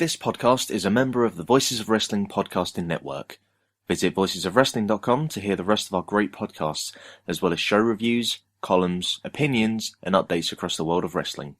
This podcast is a member of the Voices of Wrestling podcasting network. Visit voicesofwrestling.com to hear the rest of our great podcasts, as well as show reviews, columns, opinions, and updates across the world of wrestling.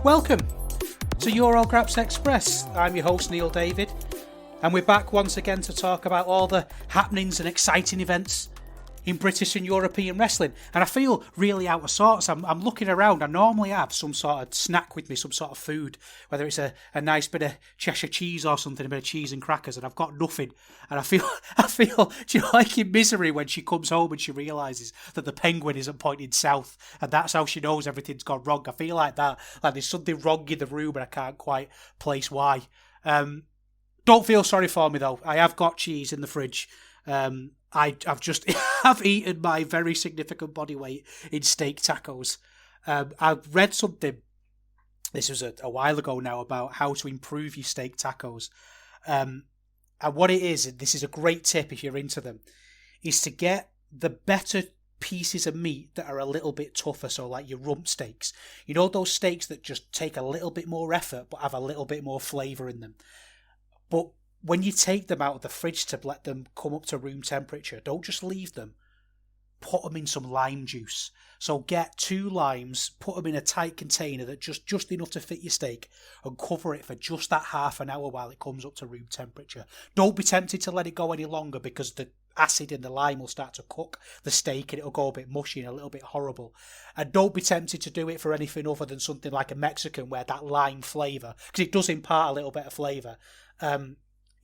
Welcome to Eurograps Express. I'm your host Neil David, and we're back once again to talk about all the happenings and exciting events in British and European wrestling. And I feel really out of sorts. I'm looking around. I normally have some sort of snack with me, some sort of food, whether it's a nice bit of Cheshire cheese or something, a bit of cheese and crackers, and I've got nothing. And I feel, do you know, like in Misery when she comes home and she realises that the penguin isn't pointing south, and that's how she knows everything's gone wrong. I feel like that, like there's something wrong in the room and I can't quite place why. Don't feel sorry for me though. I have got cheese in the fridge. I've just I've eaten my very significant body weight in steak tacos. I've read something, this was a while ago now, about how to improve your steak tacos. And what it is, and this is a great tip if you're into them, is to get the better pieces of meat that are a little bit tougher, so like your rump steaks. You know, those steaks that just take a little bit more effort but have a little bit more flavour in them. But when you take them out of the fridge to let them come up to room temperature, don't just leave them. Put them in some lime juice. So get 2 limes, put them in a tight container that just enough to fit your steak, and cover it for just that half an hour while it comes up to room temperature. Don't be tempted to let it go any longer, because the acid in the lime will start to cook the steak and it'll go a bit mushy and a little bit horrible. And don't be tempted to do it for anything other than something like a Mexican, where that lime flavour, because it does impart a little bit of flavour,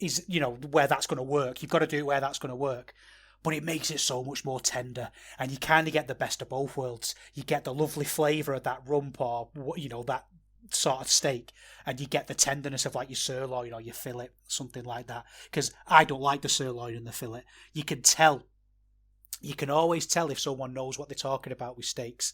is, you know, where that's going to work. You've got to do it where that's going to work. But it makes it so much more tender, and you kind of get the best of both worlds. You get the lovely flavour of that rump, or, you know, that sort of steak, and you get the tenderness of like your sirloin or your fillet, something like that. Because I don't like the sirloin and the fillet. You can tell. You can always tell if someone knows what they're talking about with steaks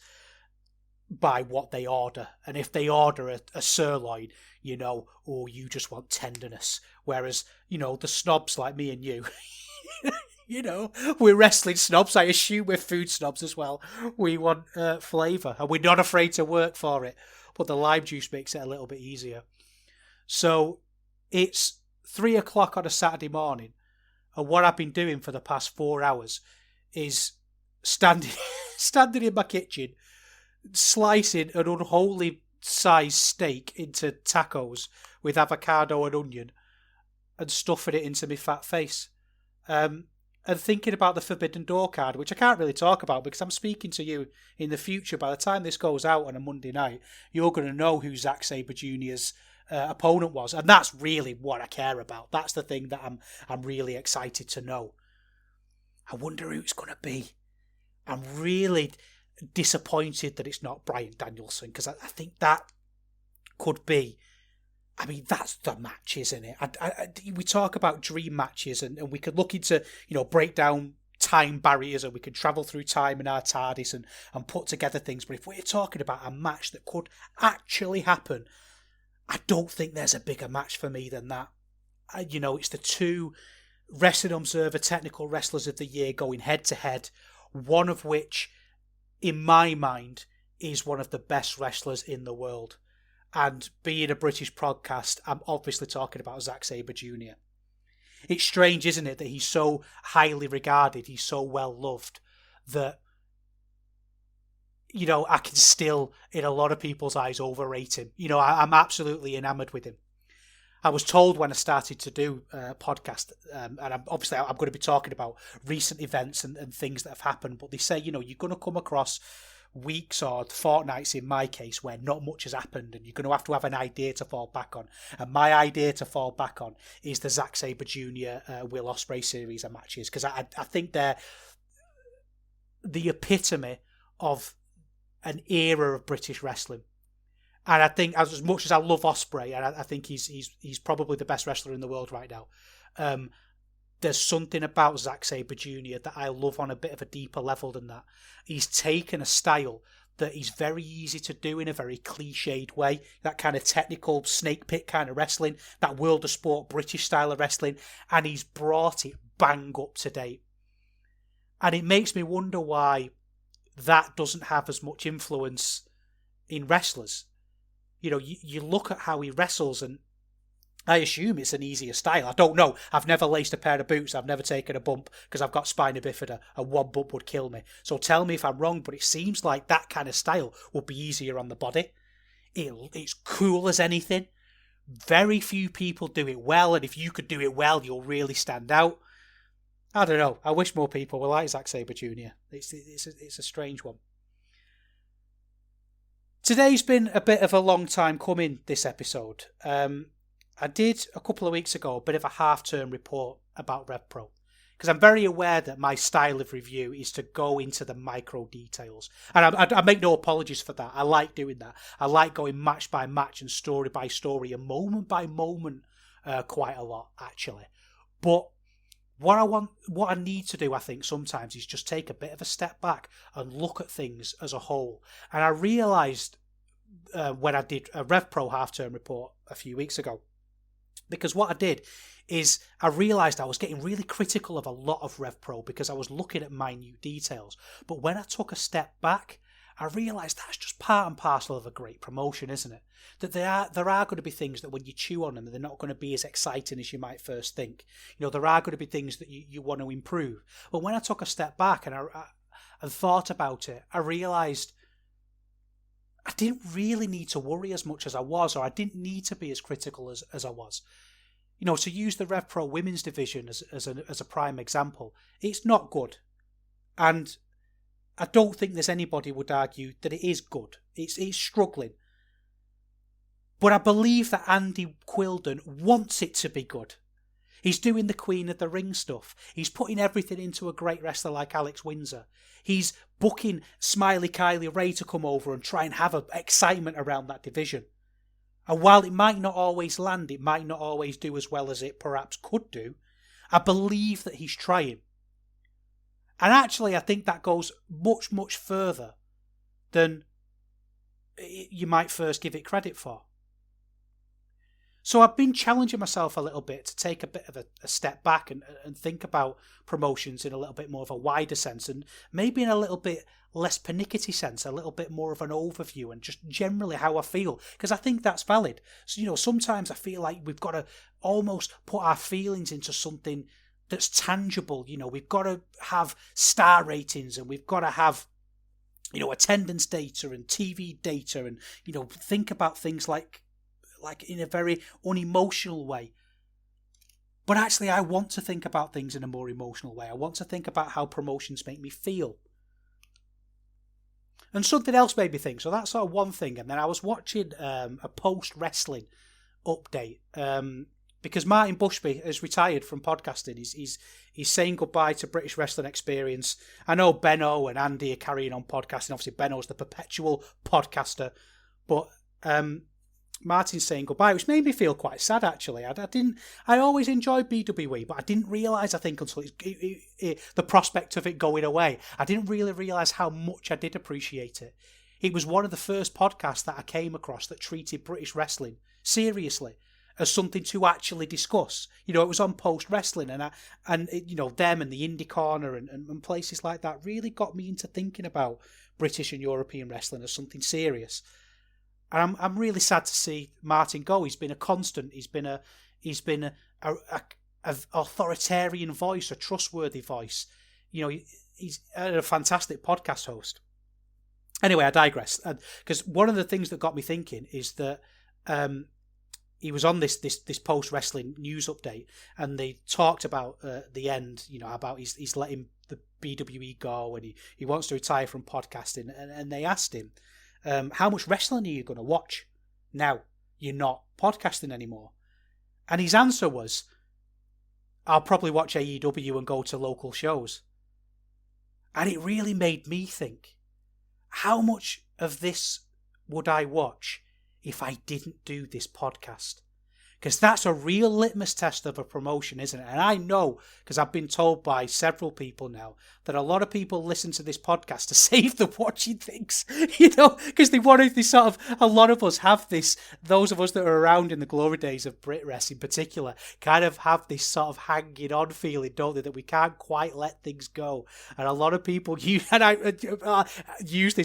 by what they order. And if they order a sirloin, you know, oh, you just want tenderness. Whereas, you know, the snobs like me and you, you know, we're wrestling snobs. I assume we're food snobs as well. We want flavour, and we're not afraid to work for it. But the lime juice makes it a little bit easier. So it's 3 o'clock on a Saturday morning, and what I've been doing for the past 4 hours is standing in my kitchen, slicing an unholy sized steak into tacos with avocado and onion, and stuffing it into my fat face. And thinking about the Forbidden Door card, which I can't really talk about because I'm speaking to you in the future. By the time this goes out on a Monday night, you're going to know who Zack Sabre Jr.'s opponent was, and that's really what I care about. That's the thing that I'm really excited to know. I wonder who it's going to be. I'm really disappointed that it's not Bryan Danielson, because I think that could be, I mean, that's the match, isn't it? We talk about dream matches, and we could look into, you know, break down time barriers, and we could travel through time in our TARDIS and put together things. But if we're talking about a match that could actually happen, I don't think there's a bigger match for me than that. You know, it's the 2 Wrestling Observer Technical Wrestlers of the Year going head to head, one of which, in my mind, is one of the best wrestlers in the world. And being a British podcast, I'm obviously talking about Zack Sabre Jr. It's strange, isn't it, that he's so highly regarded, he's so well loved, that, you know, I can still, in a lot of people's eyes, overrate him. You know, I'm absolutely enamoured with him. I was told when I started to do a podcast, and I'm going to be talking about recent events and things that have happened, but they say, you know, you're going to come across weeks or fortnights in my case where not much has happened, and you're going to have an idea to fall back on. And my idea to fall back on is the Zack Sabre Jr. Will Ospreay series of matches, because I think they're the epitome of an era of British wrestling. And I think, as much as I love Ospreay, and I think he's probably the best wrestler in the world right now, there's something about Zack Sabre Jr. that I love on a bit of a deeper level than that. He's taken a style that is very easy to do in a very cliched way, that kind of technical snake pit kind of wrestling, that world of sport British style of wrestling, and he's brought it bang up to date. And it makes me wonder why that doesn't have as much influence in wrestlers. You know, you look at how he wrestles, and I assume it's an easier style. I don't know. I've never laced a pair of boots. I've never taken a bump because I've got spina bifida, and one bump would kill me. So tell me if I'm wrong, but it seems like that kind of style would be easier on the body. It's cool as anything. Very few people do it well, and if you could do it well, you'll really stand out. I don't know. I wish more people were like Zack Sabre Jr. It's a strange one. Today's been a bit of a long time coming, this episode. I did, a couple of weeks ago, a bit of a half-term report about RevPro, because I'm very aware that my style of review is to go into the micro details. And I make no apologies for that. I like doing that. I like going match by match and story by story and moment by moment quite a lot, actually. But what I need to do, I think, sometimes is just take a bit of a step back and look at things as a whole. And I realised when I did a RevPro half-term report a few weeks ago, because what I did is I realised I was getting really critical of a lot of RevPro because I was looking at minute details. But when I took a step back, I realised that's just part and parcel of a great promotion, isn't it? That there are going to be things that when you chew on them, they're not going to be as exciting as you might first think. You know, there are going to be things that you want to improve. But when I took a step back and I thought about it, I realised I didn't really need to worry as much as I was, or I didn't need to be as critical as I was. You know, to use the RevPro women's division as a prime example, it's not good. And I don't think there's anybody would argue that it is good. It's struggling. But I believe that Andy Quilden wants it to be good. He's doing the Queen of the Ring stuff. He's putting everything into a great wrestler like Alex Windsor. He's booking Smiley Kylie Ray to come over and try and have an excitement around that division. And while it might not always land, it might not always do as well as it perhaps could do, I believe that he's trying. And actually, I think that goes much, much further than you might first give it credit for. So I've been challenging myself a little bit to take a bit of a step back and think about promotions in a little bit more of a wider sense, and maybe in a little bit less pernickety sense, a little bit more of an overview and just generally how I feel, because I think that's valid. So, you know, sometimes I feel like we've got to almost put our feelings into something that's tangible. You know, we've got to have star ratings, and we've got to have, you know, attendance data and TV data, and, you know, think about things like in a very unemotional way. But actually, I want to think about things in a more emotional way. I want to think about how promotions make me feel. And something else made me think. So that's sort of one thing. And then I was watching a post-wrestling update because Martin Bushby has retired from podcasting. He's saying goodbye to British Wrestling Experience. I know Benno and Andy are carrying on podcasting. Obviously, Benno's the perpetual podcaster. But Martin's saying goodbye, which made me feel quite sad, actually. I always enjoyed BWE, but I didn't realise, I think, until the prospect of it going away, I didn't really realise how much I did appreciate it. It was one of the first podcasts that I came across that treated British wrestling seriously as something to actually discuss. You know, it was on Post Wrestling, and you know, them and the Indie Corner and places like that really got me into thinking about British and European wrestling as something serious. And I'm really sad to see Martin go. He's been a constant. He's been a authoritarian voice, a trustworthy voice. You know, he's a fantastic podcast host. Anyway, I digress. Because one of the things that got me thinking is that he was on this post wrestling news update, and they talked about the end. You know, about he's letting BWE Go, and he wants to retire from podcasting. And they asked him, how much wrestling are you going to watch now you're not podcasting anymore? And his answer was, I'll probably watch AEW and go to local shows. And it really made me think, how much of this would I watch if I didn't do this podcast? Because that's a real litmus test of a promotion, isn't it? And I know, because I've been told by several people now, that a lot of people listen to this podcast to save them watching things, because they want to, a lot of us have this, those of us that are around in the glory days of Brit Rest in particular, kind of have this sort of hanging on feeling, don't they, that we can't quite let things go. And a lot of people use this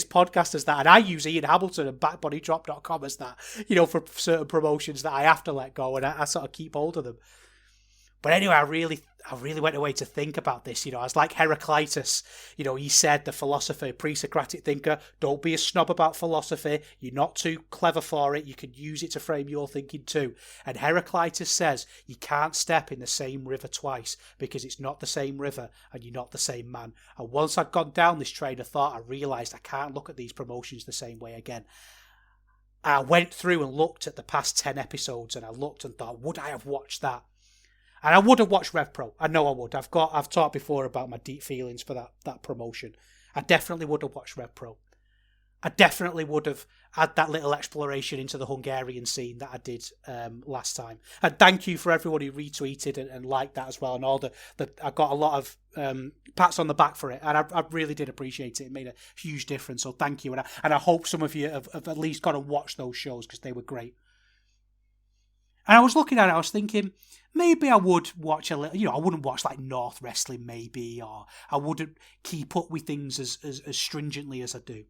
podcast as that, and I use Ian Hamilton and backbodydrop.com as that, for certain promotions that I have to let go. And I sort of keep hold of them. But anyway, I really went away to think about this. I was like Heraclitus. He said, the philosopher, pre-Socratic thinker, don't be a snob about philosophy. You're not too clever for it. You can use it to frame your thinking too. And Heraclitus says, you can't step in the same river twice because it's not the same river and you're not the same man. And once I'd gone down this train of thought, I realised I can't look at these promotions the same way again. I went through and looked at the past 10 episodes and I looked and thought, would I have watched that? And I would have watched RevPro. I know I would. I've talked before about my deep feelings for that promotion. I definitely would have watched RevPro. I definitely would have had that little exploration into the Hungarian scene that I did last time. And thank you for everyone who retweeted and liked that as well. And all that I got a lot of pats on the back for it. And I really did appreciate it. It made a huge difference. So thank you. And I hope some of you have at least got to watch those shows because they were great. And I was looking at it, I was thinking, maybe I would watch a little, I wouldn't watch like North Wrestling maybe, or I wouldn't keep up with things as stringently as I do.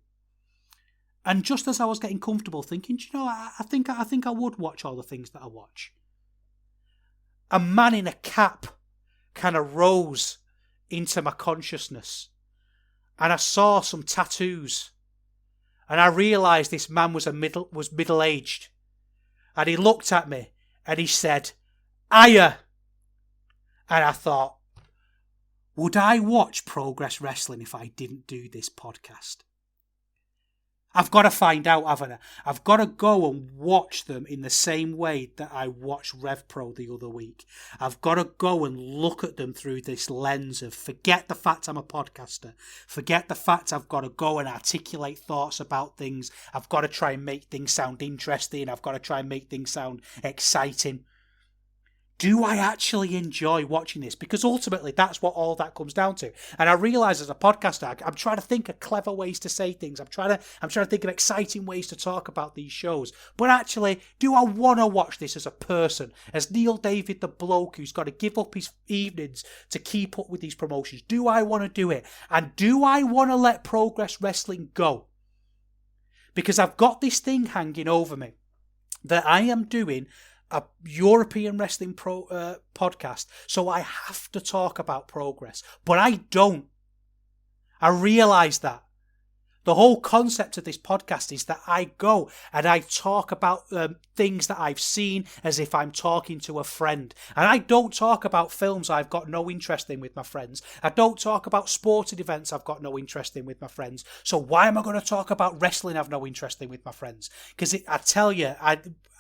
And just as I was getting comfortable thinking, I think I would watch all the things that I watch. A man in a cap kind of rose into my consciousness. And I saw some tattoos. And I realised this man was middle-aged. And he looked at me and he said, "Aya." And I thought, would I watch Progress Wrestling if I didn't do this podcast? I've got to find out, haven't I? I've got to go and watch them in the same way that I watched RevPro the other week. I've got to go and look at them through this lens of forget the fact I'm a podcaster. Forget the fact I've got to go and articulate thoughts about things. I've got to try and make things sound interesting. I've got to try and make things sound exciting. Do I actually enjoy watching this? Because ultimately, that's what all that comes down to. And I realise as a podcaster, I'm trying to think of clever ways to say things. I'm trying to think of exciting ways to talk about these shows. But actually, do I want to watch this as a person? As Neil David, the bloke who's got to give up his evenings to keep up with these promotions? Do I want to do it? And do I want to let Progress Wrestling go? Because I've got this thing hanging over me that I am doing a European Wrestling podcast, so I have to talk about Progress. But I don't. I realise that. The whole concept of this podcast is that I go and I talk about things that I've seen as if I'm talking to a friend. And I don't talk about films I've got no interest in with my friends. I don't talk about sporting events I've got no interest in with my friends. So why am I going to talk about wrestling I've no interest in with my friends? Because I tell you,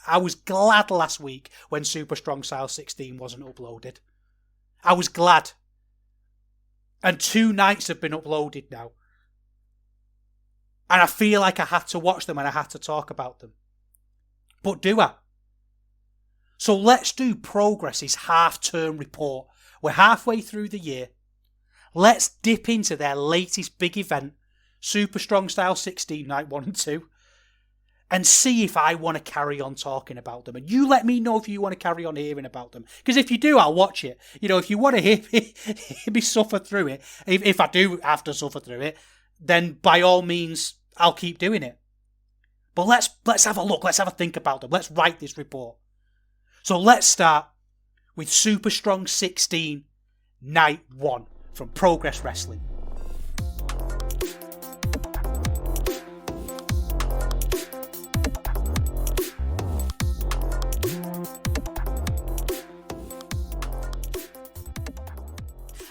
I was glad last week when Super Strong Style 16 wasn't uploaded. I was glad. And 2 nights have been uploaded now. And I feel like I had to watch them and I had to talk about them. But do I? So let's do Progress's half-term report. We're halfway through the year. Let's dip into their latest big event, Super Strong Style 16, Night 1 and 2, and see if I want to carry on talking about them. And you let me know if you want to carry on hearing about them. Because if you do, I'll watch it. If you want to hear me suffer through it, if I do have to suffer through it, then by all means, I'll keep doing it. But let's have a look. Let's have a think about them. Let's write this report. So let's start with Super Strong 16, Night 1 from Progress Wrestling.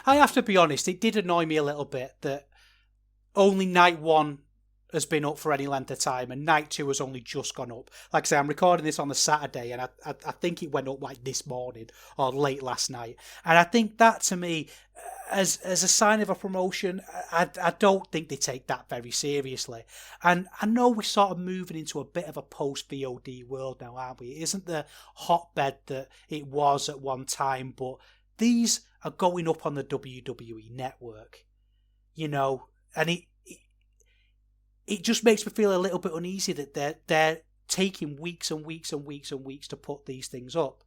I have to be honest, it did annoy me a little bit that only night 1 has been up for any length of time, and night 2 has only just gone up. Like I say, I'm recording this on the Saturday, and I think it went up like this morning or late last night. And I think that, to me, as a sign of a promotion, I don't think they take that very seriously. And I know we're sort of moving into a bit of a post-VOD world now, aren't we? It isn't the hotbed that it was at one time, but these are going up on the WWE network, you know, and it just makes me feel a little bit uneasy that they're taking weeks and weeks and weeks and weeks to put these things up.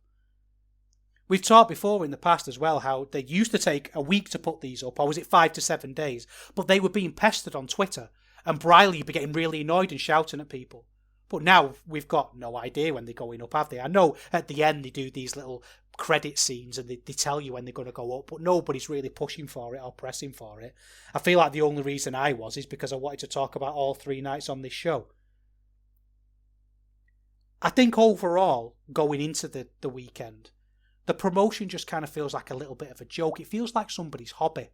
We've talked before in the past as well how they used to take a week to put these up, or was it 5 to 7 days? But they were being pestered on Twitter, and Briley would be getting really annoyed and shouting at people. But now we've got no idea when they're going up, have they? I know at the end they do these little credit scenes and they tell you when they're going to go up, but nobody's really pushing for it or pressing for it. I feel like the only reason I was is because I wanted to talk about all 3 nights on this show. I think overall, going into the weekend, the promotion just kind of feels like a little bit of a joke. It feels like somebody's hobby.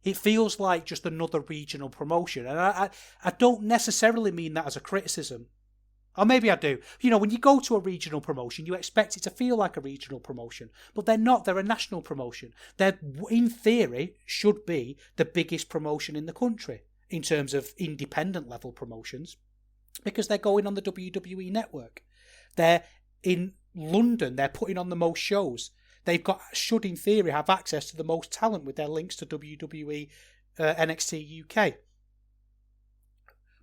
It feels like just another regional promotion. And I don't necessarily mean that as a criticism. Or maybe I do. You know, when you go to a regional promotion, you expect it to feel like a regional promotion. But they're not. They're a national promotion. They're, in theory, should be the biggest promotion in the country in terms of independent level promotions, because they're going on the WWE network. They're in London. They're putting on the most shows. Should in theory have access to the most talent with their links to WWE, NXT UK.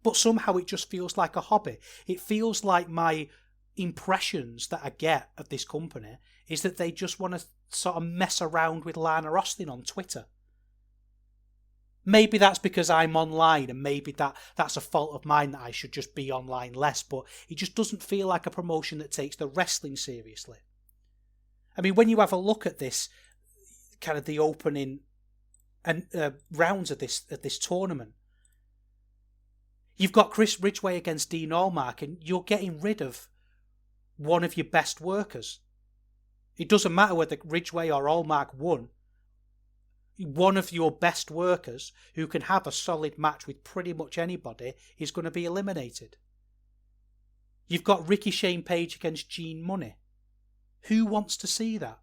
But somehow it just feels like a hobby. It feels like my impressions that I get of this company is that they just want to sort of mess around with Lana Austin on Twitter. Maybe that's because I'm online, and maybe that's a fault of mine that I should just be online less, but it just doesn't feel like a promotion that takes the wrestling seriously. I mean, when you have a look at this, kind of the opening and rounds of this tournament, you've got Chris Ridgway against Dean Allmark, and you're getting rid of one of your best workers. It doesn't matter whether Ridgway or Allmark won. One of your best workers who can have a solid match with pretty much anybody is going to be eliminated. You've got Ricky Shane Page against Gene Money. Who wants to see that?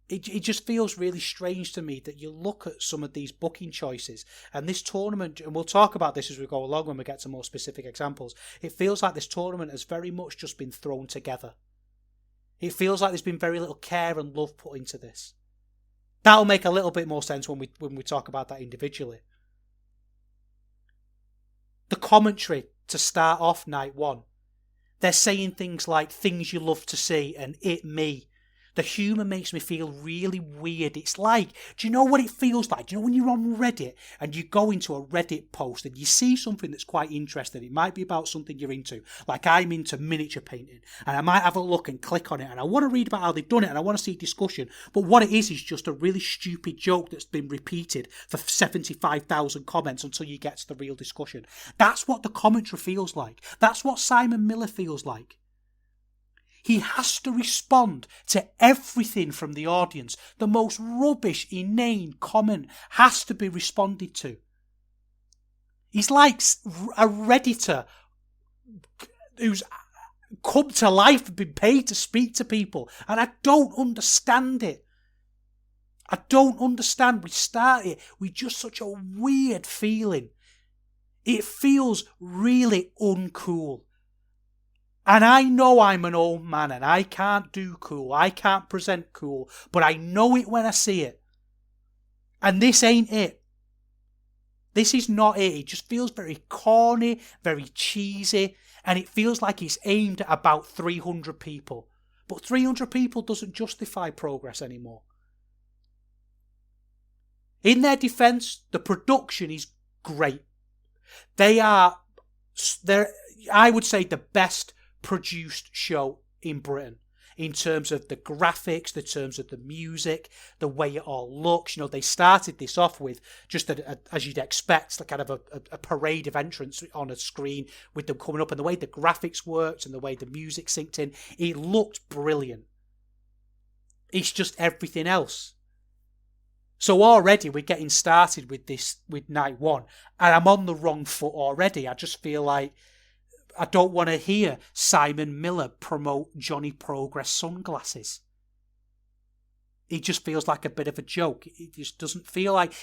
It just feels really strange to me that you look at some of these booking choices and this tournament, and we'll talk about this as we go along when we get to more specific examples. It feels like this tournament has very much just been thrown together. It feels like there's been very little care and love put into this. That'll make a little bit more sense when we talk about that individually. The commentary to start off night 1. They're saying things like things you love to see and it me. The humour makes me feel really weird. It's like, do you know what it feels like? Do you know when you're on Reddit and you go into a Reddit post and you see something that's quite interesting? It might be about something you're into. Like I'm into miniature painting, and I might have a look and click on it, and I want to read about how they've done it, and I want to see discussion. But what it is just a really stupid joke that's been repeated for 75,000 comments until you get to the real discussion. That's what the commentary feels like. That's what Simon Miller feels like. He has to respond to everything from the audience. The most rubbish, inane comment has to be responded to. He's like a Redditor who's come to life and been paid to speak to people. And I don't understand it. I don't understand. We started with just such a weird feeling. It feels really uncool. And I know I'm an old man and I can't do cool. I can't present cool. But I know it when I see it. And this ain't it. This is not it. It just feels very corny, very cheesy. And it feels like it's aimed at about 300 people. But 300 people doesn't justify progress anymore. In their defence, the production is great. They're, I would say, the best produced show in Britain in terms of the graphics, in terms of the music, the way it all looks. You know, they started this off with just as you'd expect, like kind of a parade of entrance on a screen with them coming up, and the way the graphics worked and the way the music synced in, it looked brilliant. It's just everything else. So already we're getting started with this, with night one, and I'm on the wrong foot already. I just feel like I don't want to hear Simon Miller promote Johnny Progress sunglasses. It just feels like a bit of a joke. It just doesn't feel like...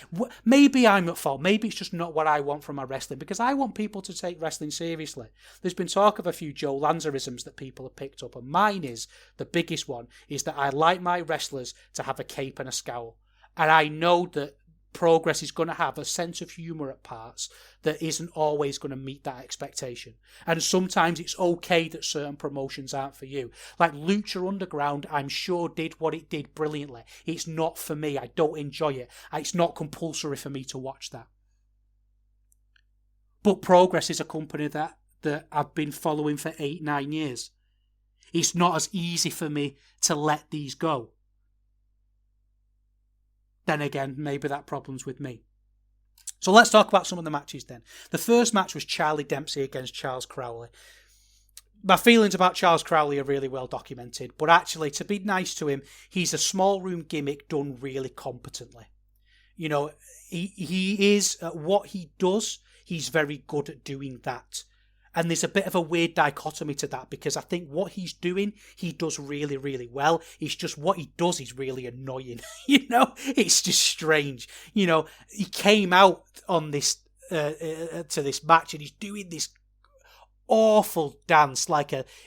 Maybe I'm at fault. Maybe it's just not what I want from my wrestling, because I want people to take wrestling seriously. There's been talk of a few Joe Lanzarisms that people have picked up, and mine is, the biggest one, is that I like my wrestlers to have a cape and a scowl. And I know that Progress is going to have a sense of humour at parts that isn't always going to meet that expectation. And sometimes it's okay that certain promotions aren't for you. Like Lucha Underground, I'm sure did what it did brilliantly. It's not for me. I don't enjoy it. It's not compulsory for me to watch that. But Progress is a company that I've been following for 8-9 years. It's not as easy for me to let these go. Then again, maybe that problem's with me. So let's talk about some of the matches then. The first match was Charlie Dempsey against Charles Crowley. My feelings about Charles Crowley are really well documented, but actually, to be nice to him, he's a small room gimmick done really competently. You know, he is, what he does, he's very good at doing that. And there's a bit of a weird dichotomy to that, because I think what he's doing, he does really, really well. It's just what he does is really annoying. You know, it's just strange. You know, he came out on this, to this match, and he's doing this awful dance,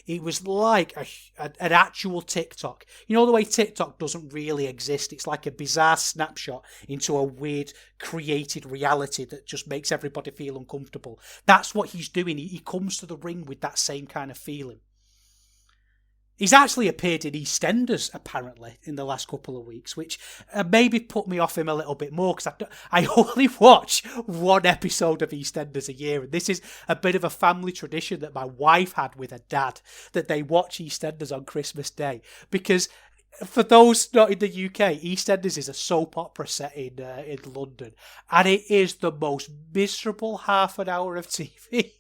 it was like an actual TikTok. You know the way TikTok doesn't really exist? It's like a bizarre snapshot into a weird created reality that just makes everybody feel uncomfortable. That's what he's doing. He comes to the ring with that same kind of feeling. He's actually appeared in EastEnders, apparently, in the last couple of weeks, which maybe put me off him a little bit more, because I only watch one episode of EastEnders a year, and this is a bit of a family tradition that my wife had with her dad, that they watch EastEnders on Christmas Day, because... For those not in the UK, EastEnders is a soap opera set in London, and it is the most miserable half an hour of TV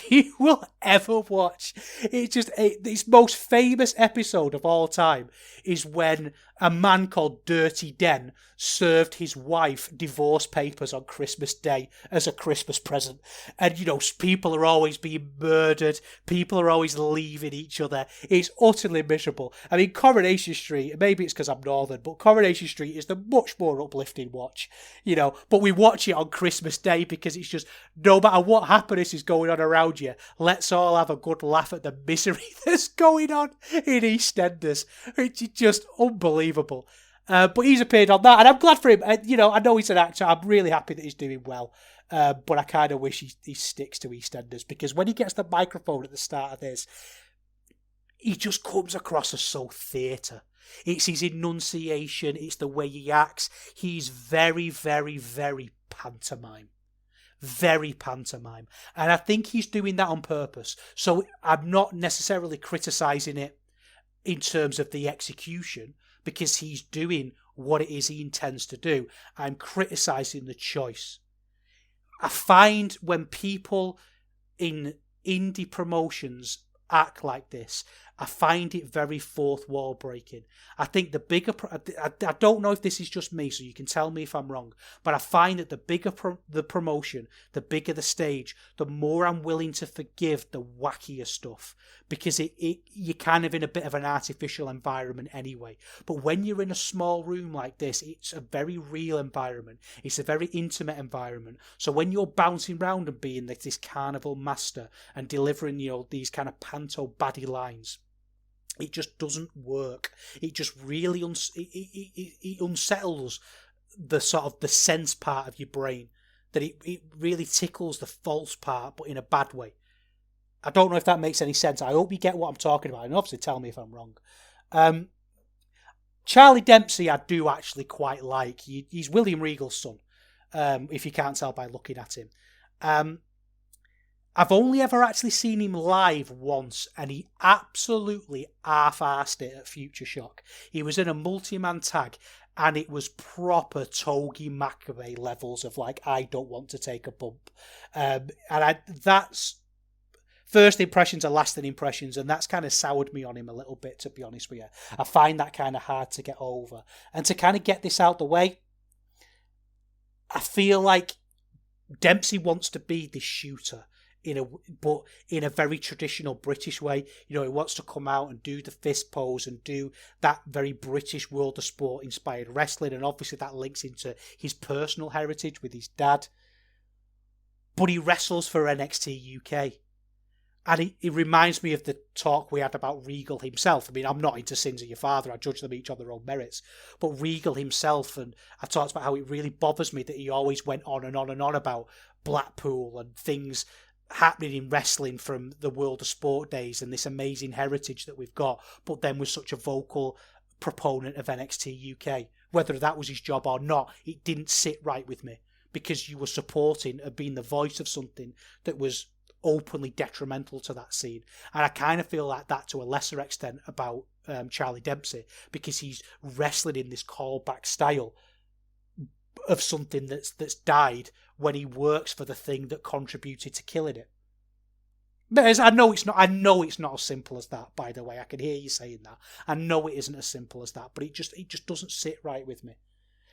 you will ever watch. Its most famous episode of all time is when a man called Dirty Den served his wife divorce papers on Christmas Day as a Christmas present. And, you know, people are always being murdered. People are always leaving each other. It's utterly miserable. I mean, Coronation Street, maybe it's because I'm northern, but Coronation Street is the much more uplifting watch, you know. But we watch it on Christmas Day because it's just, no matter what happiness is going on around you, let's all have a good laugh at the misery that's going on in EastEnders. It's just unbelievable. But he's appeared on that, and I'm glad for him. You know, I know he's an actor. I'm really happy that he's doing well. But I kind of wish he sticks to EastEnders, because when he gets the microphone at the start of this, he just comes across as so theatre. It's his enunciation. It's the way he acts. He's very, very, very pantomime. Very pantomime. And I think he's doing that on purpose. So I'm not necessarily criticising it in terms of the execution, because he's doing what it is he intends to do. I'm criticising the choice. I find when people in indie promotions act like this, I find it very fourth wall breaking. I think the bigger... I don't know if this is just me, so you can tell me if I'm wrong, but I find that the bigger the promotion, the bigger the stage, the more I'm willing to forgive the wackier stuff, because you're kind of in a bit of an artificial environment anyway. But when you're in a small room like this, it's a very real environment. It's a very intimate environment. So when you're bouncing around and being this carnival master and delivering, you know, these kind of panto baddie lines, it just doesn't work. It just really it unsettles the sort of the sense part of your brain, that it really tickles the false part, but in a bad way. I don't know if that makes any sense. I hope you get what I'm talking about, and obviously tell me if I'm wrong. Charlie Dempsey I do actually quite like. He's William Regal's son, if you can't tell by looking at him. I've only ever actually seen him live once, and he absolutely half-arsed it at Future Shock. He was in a multi-man tag, and it was proper Togi Makabe levels of, like, I don't want to take a bump. That's first impressions are lasting impressions, and that's kind of soured me on him a little bit, to be honest with you. I find that kind of hard to get over. And to kind of get this out the way, I feel like Dempsey wants to be this shooter, but in a very traditional British way. You know, he wants to come out and do the fist pose and do that very British World of Sport inspired wrestling, and obviously that links into his personal heritage with his dad. But he wrestles for NXT UK. And it reminds me of the talk we had about Regal himself. I mean, I'm not into Sins of Your Father. I judge them each on their own merits. But Regal himself, and I talked about how it really bothers me that he always went on and on and on about Blackpool and things happening in wrestling from the World of Sport days and this amazing heritage that we've got, but then was such a vocal proponent of NXT UK. Whether that was his job or not, it didn't sit right with me, because you were supporting or being the voice of something that was openly detrimental to that scene. And I kind of feel like that to a lesser extent about Charlie Dempsey, because he's wrestling in this callback style of something that's died when he works for the thing that contributed to killing it. But I know it's not as simple as that, by the way. I can hear you saying that. I know it isn't as simple as that, but it just doesn't sit right with me.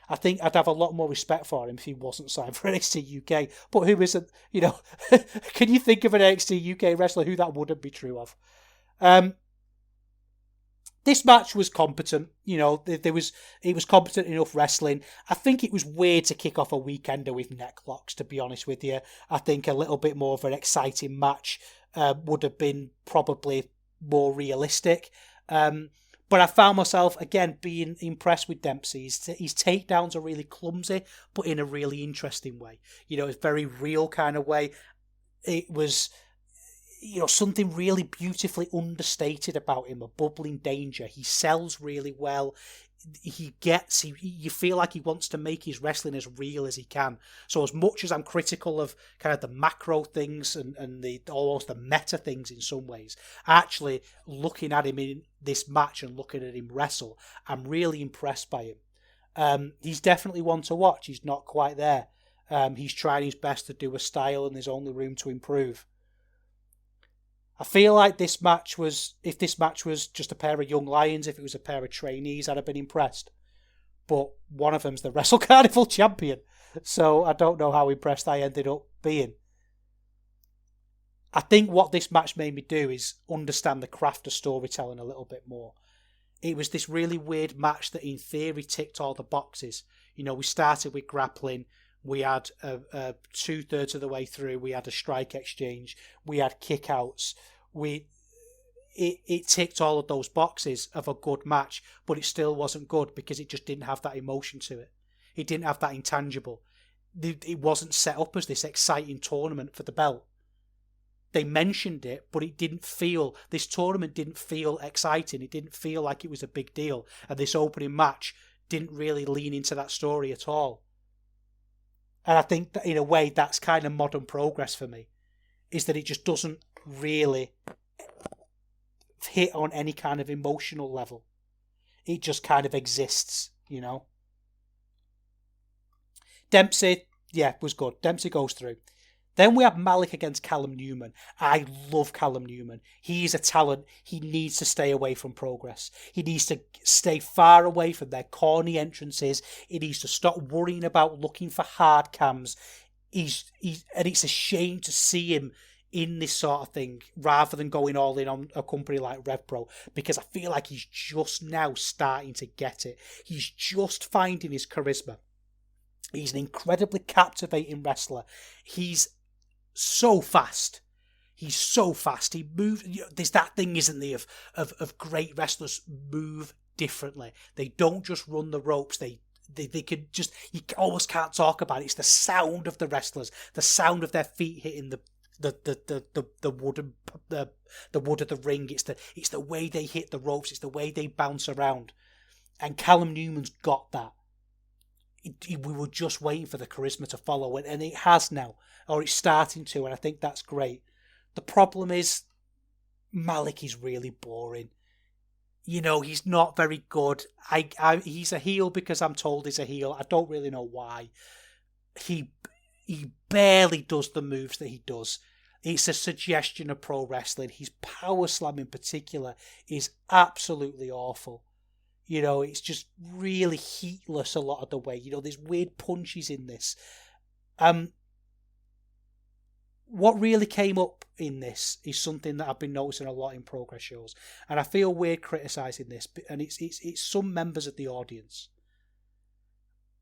I think I'd have a lot more respect for him if he wasn't signed for NXT UK. But who isn't? You know, can you think of an NXT UK wrestler who that wouldn't be true of? This match was competent. You know, it was competent enough wrestling. I think it was weird to kick off a weekender with necklocks, to be honest with you. I think a little bit more of an exciting match would have been probably more realistic. But I found myself, again, being impressed with Dempsey. His takedowns are really clumsy, but in a really interesting way. You know, it's a very real kind of way. It was, you know, something really beautifully understated about him, a bubbling danger. He sells really well. You feel like he wants to make his wrestling as real as he can. So as much as I'm critical of kind of the macro things and the almost the meta things in some ways, actually looking at him in this match and looking at him wrestle, I'm really impressed by him. He's definitely one to watch. He's not quite there. He's trying his best to do a style, and there's only room to improve. I feel like if this match was just a pair of young lions, if it was a pair of trainees, I'd have been impressed. But one of them's the Wrestle Carnival champion, so I don't know how impressed I ended up being. I think what this match made me do is understand the craft of storytelling a little bit more. It was this really weird match that in theory ticked all the boxes. You know, we started with grappling. We had 2/3 of the way through, we had a strike exchange, we had kickouts. It ticked all of those boxes of a good match, but it still wasn't good because it just didn't have that emotion to it. It didn't have that intangible. It wasn't set up as this exciting tournament for the belt. They mentioned it, but this tournament didn't feel exciting. It didn't feel like it was a big deal. And this opening match didn't really lean into that story at all. And I think that in a way that's kind of modern progress for me, is that it just doesn't really hit on any kind of emotional level. It just kind of exists, you know. Dempsey, yeah, was good. Dempsey goes through. Then we have Malik against Callum Newman. I love Callum Newman. He's a talent. He needs to stay away from Progress. He needs to stay far away from their corny entrances. He needs to stop worrying about looking for hard cams. And it's a shame to see him in this sort of thing rather than going all in on a company like RevPro, because I feel like he's just now starting to get it. He's just finding his charisma. He's an incredibly captivating wrestler. He's so fast. He's so fast. He moves. You know, there's that thing, isn't there, of great wrestlers move differently. They don't just run the ropes. They could just, you almost can't talk about it. It's the sound of the wrestlers, the sound of their feet hitting the wood of the ring. It's the way they hit the ropes. It's the way they bounce around. And Callum Newman's got that. We were just waiting for the charisma to follow it, and it has now, or it's starting to, and I think that's great. The problem is Malik is really boring. You know, he's not very good. He's a heel because I'm told he's a heel. I don't really know why. He barely does the moves that he does. It's a suggestion of pro wrestling. His power slam in particular is absolutely awful. You know, it's just really heatless a lot of the way. You know, there's weird punches in this. What really came up in this is something that I've been noticing a lot in Progress shows, and I feel weird criticising this, and it's some members of the audience.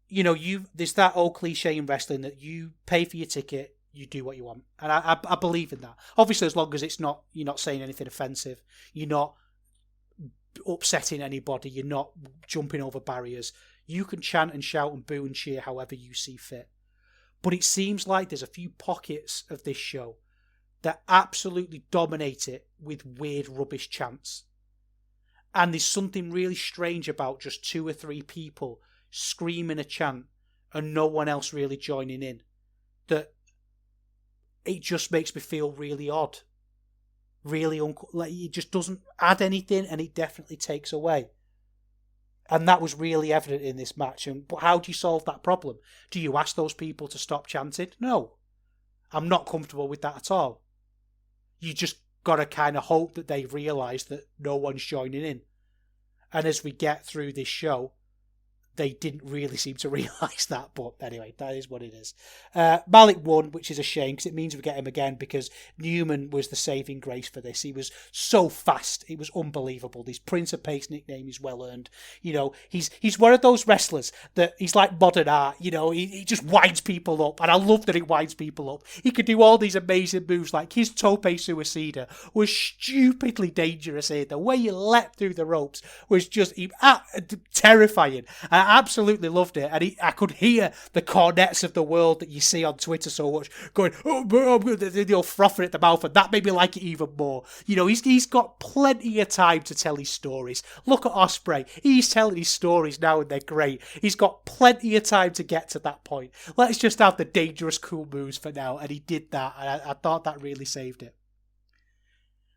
You know, there's that old cliche in wrestling that you pay for your ticket, you do what you want, and I believe in that. Obviously, as long as you're not saying anything offensive, you're not upsetting anybody, you're not jumping over barriers. You can chant and shout and boo and cheer however you see fit. But it seems like there's a few pockets of this show that absolutely dominate it with weird rubbish chants. And there's something really strange about just 2 or 3 people screaming a chant and no one else really joining in. That it just makes me feel really odd. Really, like it just doesn't add anything, and it definitely takes away. And that was really evident in this match. But how do you solve that problem? Do you ask those people to stop chanting? No. I'm not comfortable with that at all. You just got to kind of hope that they realise that no one's joining in. And as we get through this show, they didn't really seem to realise that. But anyway, that is what it is. Malik won, which is a shame because it means we get him again, because Newman was the saving grace for this. He was so fast. It was unbelievable. This Prince of Pace nickname is well earned. You know, he's one of those wrestlers that he's like modern art. You know, he just winds people up. And I love that he winds people up. He could do all these amazing moves. Like his tope suicida was stupidly dangerous here. The way he leapt through the ropes was just terrifying. I absolutely loved it, and I could hear the cornets of the world that you see on Twitter so much going, they'll frothing at the mouth, and that made me like it even more. You know, he's got plenty of time to tell his stories. Look at Ospreay. He's telling his stories now, and they're great. He's got plenty of time to get to that point. Let's just have the dangerous, cool moves for now, and he did that, and I thought that really saved it.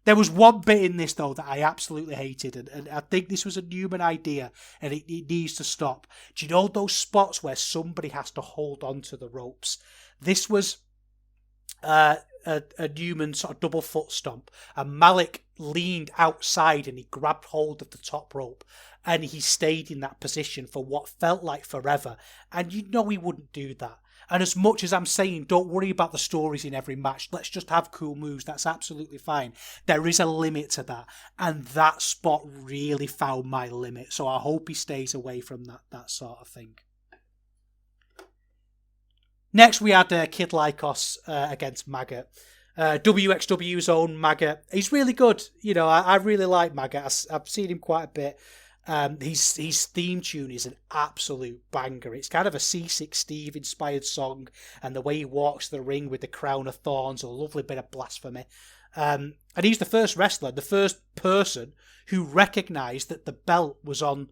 There was one bit in this, though, that I absolutely hated, and I think this was a Newman idea, and it needs to stop. Do you know those spots where somebody has to hold on to the ropes? This was a Newman sort of double foot stomp, and Malik leaned outside and he grabbed hold of the top rope, and he stayed in that position for what felt like forever, and you know he wouldn't do that. And as much as I'm saying, don't worry about the stories in every match, let's just have cool moves, that's absolutely fine. There is a limit to that. And that spot really found my limit. So I hope he stays away from that sort of thing. Next, we had Kid Lycos against Maggot. WXW's own Maggot. He's really good. You know, I really like Maggot. I've seen him quite a bit. His theme tune is an absolute banger. It's kind of a C6 Steve inspired song, and the way he walks the ring with the crown of thorns, a lovely bit of blasphemy. And he's the first wrestler, the first person who recognised that the belt was on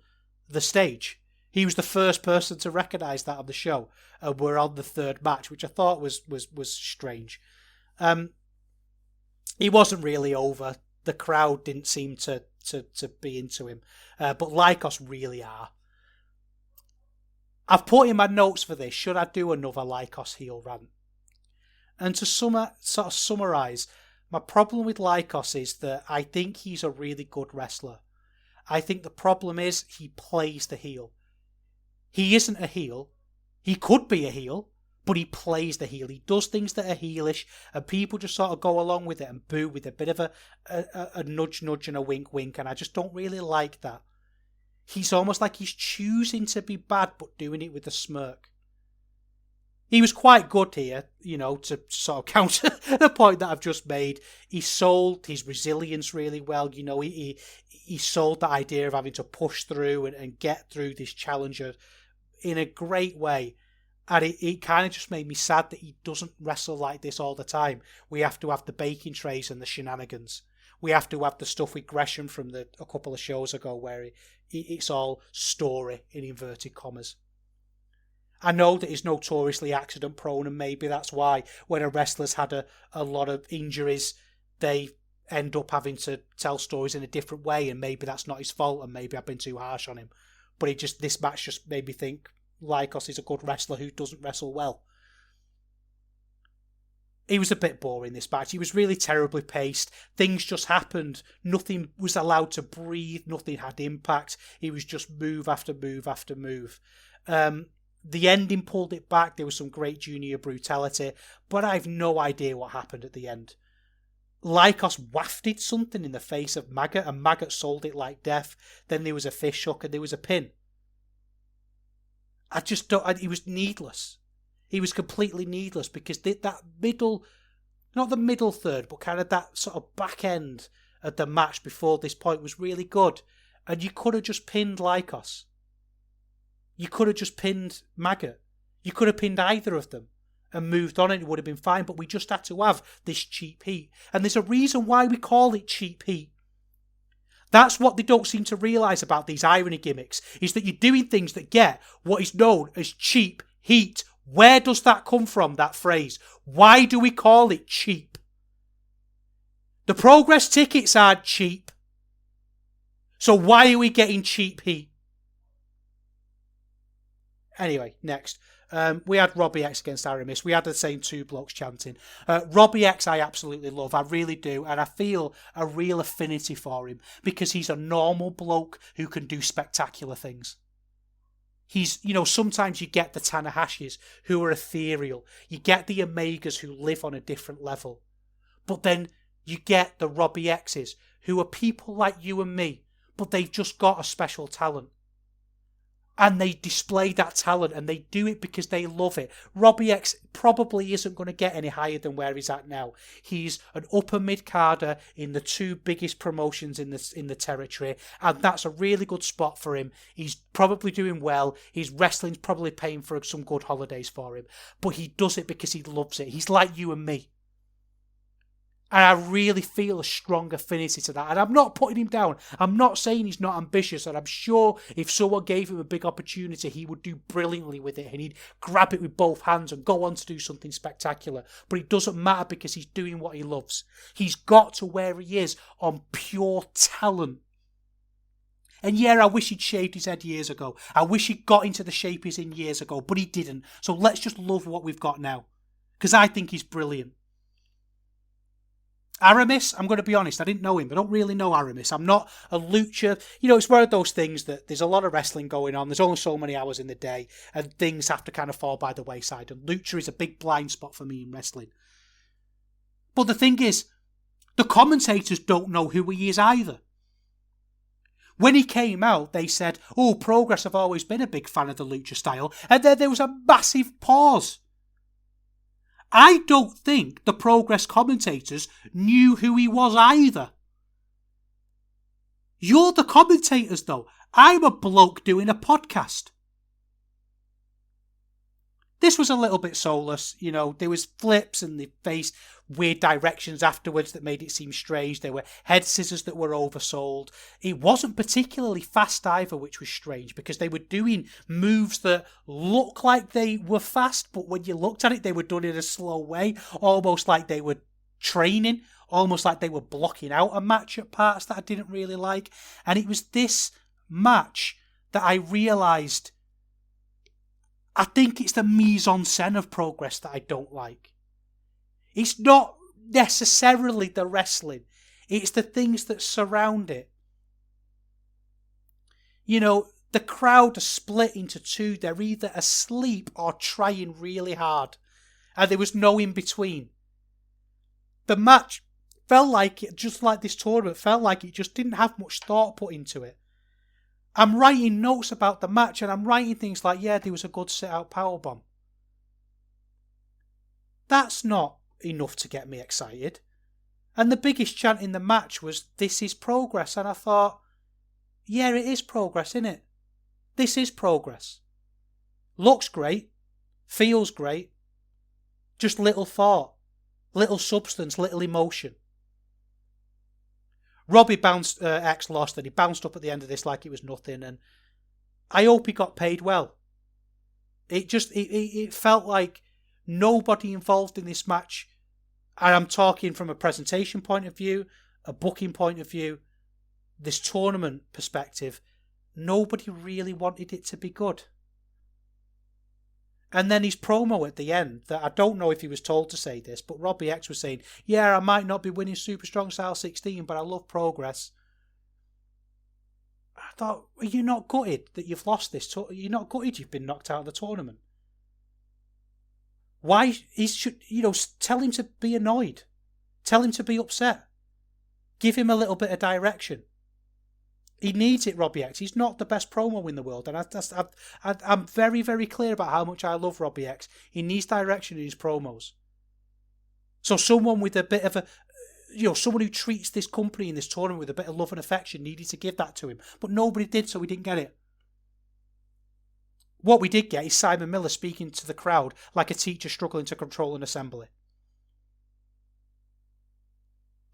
the stage. He was the first person to recognise that on the show, and we're on the third match, which I thought was strange. He wasn't really over. The crowd didn't seem to be into him. But Lycos really are. I've put in my notes for this, should I do another Lycos heel rant? And to summarise, my problem with Lycos is that I think he's a really good wrestler. I think the problem is he plays the heel. He isn't a heel. He could be a heel, but he plays the heel. He does things that are heelish, and people just sort of go along with it and boo with a bit of a nudge and a wink, and I just don't really like that. He's almost like he's choosing to be bad, but doing it with a smirk. He was quite good here, you know, to sort of counter the point that I've just made. He sold his resilience really well. You know, he sold the idea of having to push through and get through this challenger in a great way. And it kind of just made me sad that he doesn't wrestle like this all the time. We have to have the baking trays and the shenanigans. We have to have the stuff with Gresham from a couple of shows ago where it's all story in inverted commas. I know that he's notoriously accident prone, and maybe that's why when a wrestler's had a lot of injuries, they end up having to tell stories in a different way, and maybe that's not his fault, and maybe I've been too harsh on him. But this match just made me think Lycos is a good wrestler who doesn't wrestle well. He was a bit boring, this match. He was really terribly paced. Things just happened. Nothing was allowed to breathe. Nothing had impact. He was just move after move after move. The ending pulled it back. There was some great junior brutality, but I've no idea what happened at the end. Lycos wafted something in the face of Maggot, and Maggot sold it like death. Then there was a fish hook and there was a pin. I just don't... It was needless. He was completely needless because that middle... Not the middle third, but kind of that sort of back end of the match before this point was really good. And you could have just pinned Lycos. You could have just pinned Maggot. You could have pinned either of them and moved on and it would have been fine. But we just had to have this cheap heat. And there's a reason why we call it cheap heat. That's what they don't seem to realise about these irony gimmicks, is that you're doing things that get what is known as cheap heat. Where does that come from, that phrase? Why do we call it cheap? The Progress tickets aren't cheap. So why are we getting cheap heat? Anyway, next. We had Robbie X against Aramis. We had the same two blokes chanting. Robbie X I absolutely love. I really do. And I feel a real affinity for him because he's a normal bloke who can do spectacular things. He's, sometimes you get the Tanahashis who are ethereal. You get the Omegas who live on a different level. But then you get the Robbie X's who are people like you and me, but they've just got a special talent. And they display that talent and they do it because they love it. Robbie X probably isn't going to get any higher than where he's at now. He's an upper mid-carder in the two biggest promotions in the territory. And that's a really good spot for him. He's probably doing well. His wrestling's probably paying for some good holidays for him. But he does it because he loves it. He's like you and me. And I really feel a strong affinity to that. And I'm not putting him down. I'm not saying he's not ambitious. And I'm sure if someone gave him a big opportunity, he would do brilliantly with it. And he'd grab it with both hands and go on to do something spectacular. But it doesn't matter because he's doing what he loves. He's got to where he is on pure talent. And yeah, I wish he'd shaved his head years ago. I wish he'd got into the shape he's in years ago. But he didn't. So let's just love what we've got now. Because I think he's brilliant. Aramis, I'm going to be honest, I didn't know him. I don't really know Aramis. I'm not a lucha. It's one of those things that there's a lot of wrestling going on. There's only so many hours in the day and things have to kind of fall by the wayside. And lucha is a big blind spot for me in wrestling. But the thing is, the commentators don't know who he is either. When he came out, they said, Progress have always been a big fan of the lucha style. And then there was a massive pause. I don't think the Progress commentators knew who he was either. You're the commentators, though. I'm a bloke doing a podcast. This was a little bit soulless. There was flips and they faced weird directions afterwards that made it seem strange. There were head scissors that were oversold. It wasn't particularly fast either, which was strange because they were doing moves that looked like they were fast, but when you looked at it, they were done in a slow way, almost like they were training, almost like they were blocking out a match at parts that I didn't really like. And it was this match that I realised I think it's the mise-en-scène of Progress that I don't like. It's not necessarily the wrestling. It's the things that surround it. The crowd are split into two. They're either asleep or trying really hard. And there was no in-between. The match felt like it, just like this tournament, felt like it just didn't have much thought put into it. I'm writing notes about the match and I'm writing things like, yeah, there was a good sit-out powerbomb. That's not enough to get me excited. And the biggest chant in the match was, this is Progress. And I thought, yeah, it is Progress, isn't it? This is Progress. Looks great. Feels great. Just little thought. Little substance, little emotion. Robbie bounced, X lost, and he bounced up at the end of this like it was nothing, and I hope he got paid well. It felt like nobody involved in this match, and I'm talking from a presentation point of view, a booking point of view, this tournament perspective, nobody really wanted it to be good. And then his promo at the end, that I don't know if he was told to say this, but Robbie X was saying, yeah, I might not be winning Super Strong Style 16, but I love Progress. I thought, are you not gutted that you've lost this? You're not gutted you've been knocked out of the tournament? Why? Tell him to be annoyed. Tell him to be upset. Give him a little bit of direction. He needs it, Robbie X. He's not the best promo in the world, and I'm very, very clear about how much I love Robbie X. He needs direction in his promos. So someone with a bit of someone who treats this company in this tournament with a bit of love and affection needed to give that to him, but nobody did, so we didn't get it. What we did get is Simon Miller speaking to the crowd like a teacher struggling to control an assembly.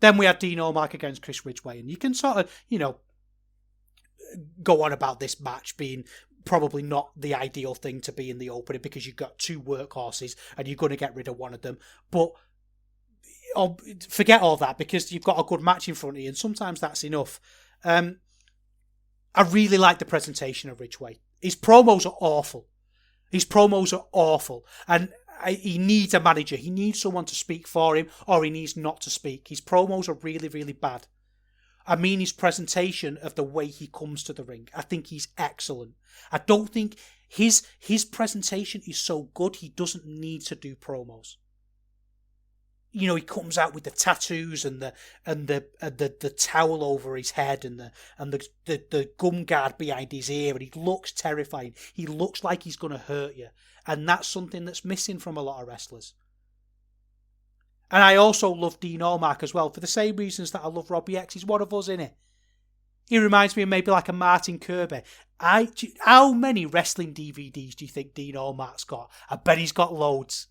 Then we had Dean Allmark against Chris Ridgway, and you can sort of, go on about this match being probably not the ideal thing to be in the opener because you've got two workhorses and you're going to get rid of one of them. But forget all that because you've got a good match in front of you, and sometimes that's enough. I really like the presentation of Ridgway. His promos are awful. And he needs a manager. He needs someone to speak for him, or he needs not to speak. His promos are really, really bad. I mean his presentation of the way he comes to the ring. I think he's excellent. I don't think his presentation is so good he doesn't need to do promos. He comes out with the tattoos and the towel over his head and the gum guard behind his ear, and he looks terrifying. He looks like he's going to hurt you, and that's something that's missing from a lot of wrestlers. And I also love Dean Allmark as well, for the same reasons that I love Robbie X. He's one of us, innit? He reminds me of maybe like a Martin Kirby. How many wrestling DVDs do you think Dean Allmark's got? I bet he's got loads.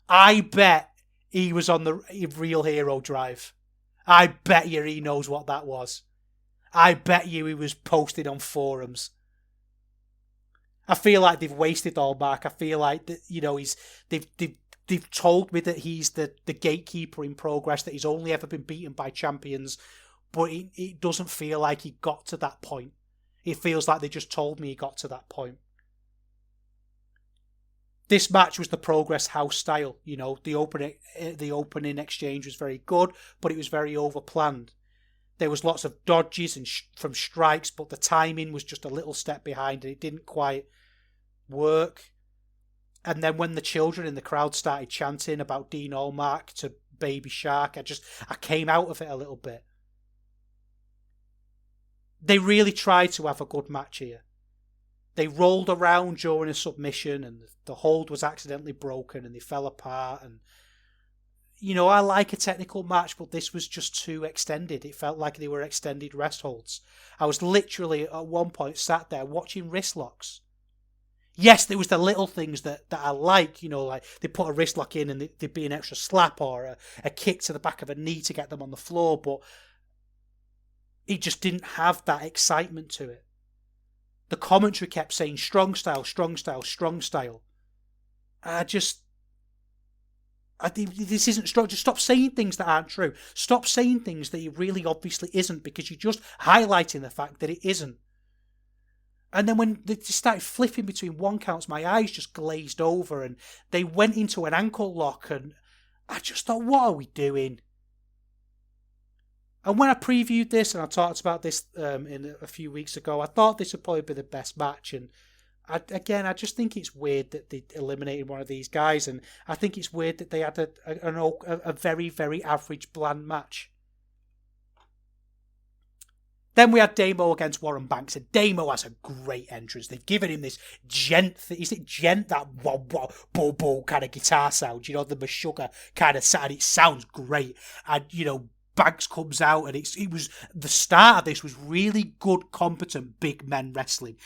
I bet he was on the Real Hero Drive. I bet you he knows what that was. I bet you he was posted on forums. I feel like they've wasted Allmark. I feel like that, they've told me that he's the gatekeeper in Progress, that he's only ever been beaten by champions, but it doesn't feel like he got to that point. It feels like they just told me he got to that point. This match was the Progress house style. The opening exchange was very good, but it was very overplanned. There was lots of dodges and from strikes, but the timing was just a little step behind, and it didn't quite work. And then when the children in the crowd started chanting about Dean Allmark to Baby Shark, I came out of it a little bit. They really tried to have a good match here. They rolled around during a submission, and the hold was accidentally broken, and they fell apart. And I like a technical match, but this was just too extended. It felt like they were extended rest holds. I was literally at one point sat there watching wrist locks. Yes, there was the little things that I like, like they put a wrist lock in and there'd be an extra slap or a kick to the back of a knee to get them on the floor, but it just didn't have that excitement to it. The commentary kept saying strong style, strong style, strong style. I think this isn't strong. Just stop saying things that aren't true. Stop saying things that it really obviously isn't, because you're just highlighting the fact that it isn't. And then when they started flipping between one counts, my eyes just glazed over, and they went into an ankle lock, and I just thought, what are we doing? And when I previewed this, and I talked about this in a few weeks ago, I thought this would probably be the best match. And I just think it's weird that they eliminated one of these guys, and I think it's weird that they had a very, very average, bland match. Then we had Damo against Warren Banks, and Damo has a great entrance. They've given him this that bo kind of guitar sound, the Meshuggah kind of sound. It sounds great. And, Banks comes out, and it was the start of this was really good, competent big men wrestling.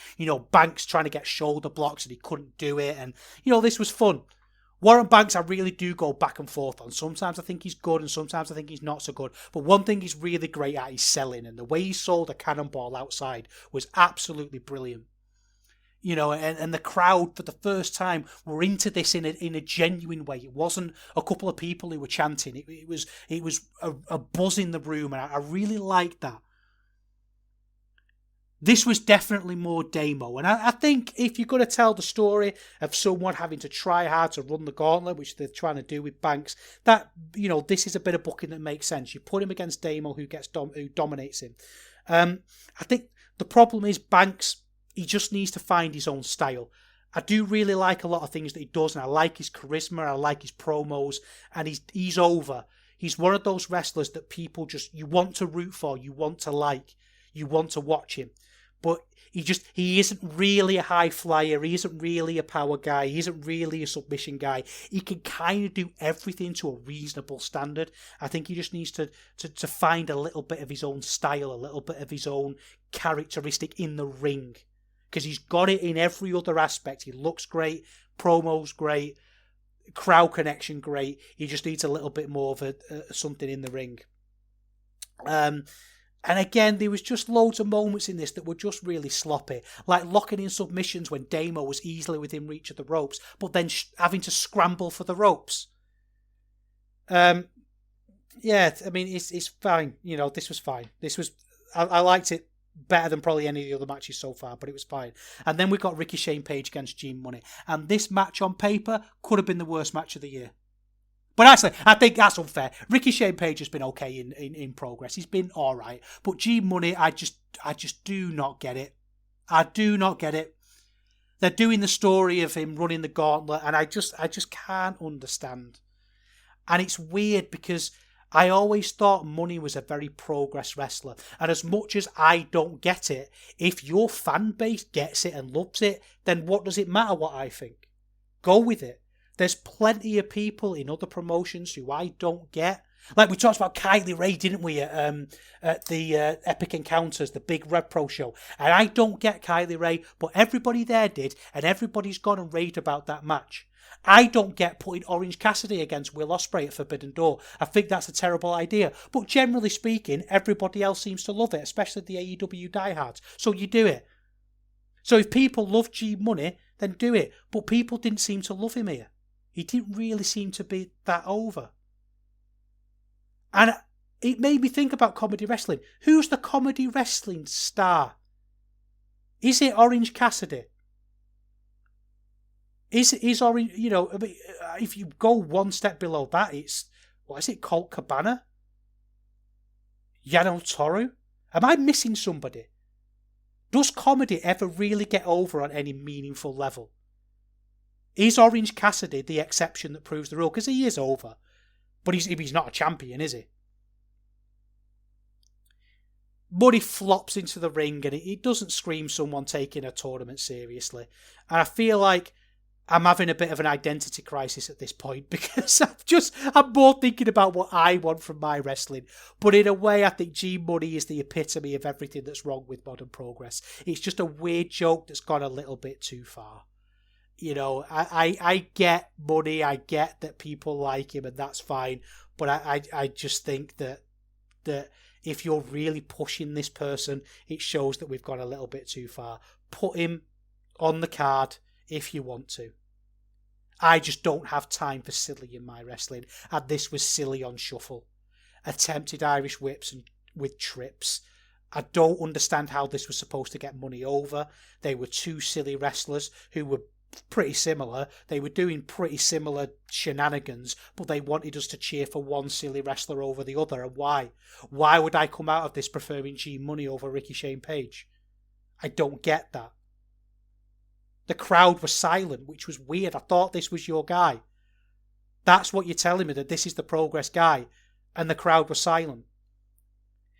Banks trying to get shoulder blocks, and he couldn't do it. And, this was fun. Warren Banks, I really do go back and forth on. Sometimes I think he's good, and sometimes I think he's not so good. But one thing he's really great at is selling, and the way he sold a cannonball outside was absolutely brilliant. And the crowd for the first time were into this in a genuine way. It wasn't a couple of people who were chanting. It was a buzz in the room, and I really liked that. This was definitely more Damo. And I think if you're going to tell the story of someone having to try hard to run the gauntlet, which they're trying to do with Banks, that, this is a bit of booking that makes sense. You put him against Damo, who dominates him. I think the problem is Banks, he just needs to find his own style. I do really like a lot of things that he does, and I like his charisma, I like his promos, and he's over. He's one of those wrestlers that people you want to root for, you want to like, you want to watch him. But he isn't really a high flyer, he isn't really a power guy, he isn't really a submission guy. He can kind of do everything to a reasonable standard. I think he just needs to find a little bit of his own style, a little bit of his own characteristic in the ring. Because he's got it in every other aspect. He looks great, promos great, crowd connection great. He just needs a little bit more of something in the ring. And again, there was just loads of moments in this that were just really sloppy. Like locking in submissions when Damo was easily within reach of the ropes, but then having to scramble for the ropes. Yeah, I mean, it's fine. This was fine. I liked it better than probably any of the other matches so far, but it was fine. And then we got Ricky Shane Page against Gene Money. And this match on paper could have been the worst match of the year. But actually, I think that's unfair. Ricky Shane Page has been okay in progress. He's been all right. But G Money, I just do not get it. I do not get it. They're doing the story of him running the gauntlet, and I just can't understand. And it's weird because I always thought Money was a very progress wrestler. And as much as I don't get it, if your fan base gets it and loves it, then what does it matter what I think? Go with it. There's plenty of people in other promotions who I don't get. Like we talked about Kylie Ray, didn't we, at the Epic Encounters, the big Red Pro show. And I don't get Kylie Ray, but everybody there did, and everybody's gone and raved about that match. I don't get putting Orange Cassidy against Will Ospreay at Forbidden Door. I think that's a terrible idea. But generally speaking, everybody else seems to love it, especially the AEW diehards. So you do it. So if people love G Money, then do it. But people didn't seem to love him here. He didn't really seem to be that over. And it made me think about comedy wrestling. Who's the comedy wrestling star? Is it Orange Cassidy? Is Orange, if you go one step below that, it's, Colt Cabana? Yano Toru? Am I missing somebody? Does comedy ever really get over on any meaningful level? Is Orange Cassidy the exception that proves the rule? Because he is over. But he's not a champion, is he? But he flops into the ring and it doesn't scream someone taking a tournament seriously. And I feel like I'm having a bit of an identity crisis at this point because I'm more thinking about what I want from my wrestling. But in a way, I think G Money is the epitome of everything that's wrong with modern progress. It's just a weird joke that's gone a little bit too far. I get Money, I get that people like him and that's fine, but I just think that if you're really pushing this person, it shows that we've gone a little bit too far. Put him on the card if you want to. I just don't have time for silly in my wrestling, and this was silly on shuffle. Attempted Irish whips and with trips. I don't understand how this was supposed to get Money over. They were two silly wrestlers who were pretty similar. They were doing pretty similar shenanigans, but they wanted us to cheer for one silly wrestler over the other. And why? Why would I come out of this preferring G Money over Ricky Shane Page? I don't get that. The crowd was silent, which was weird. I thought this was your guy. That's what you're telling me, that this is the progress guy, and the crowd was silent.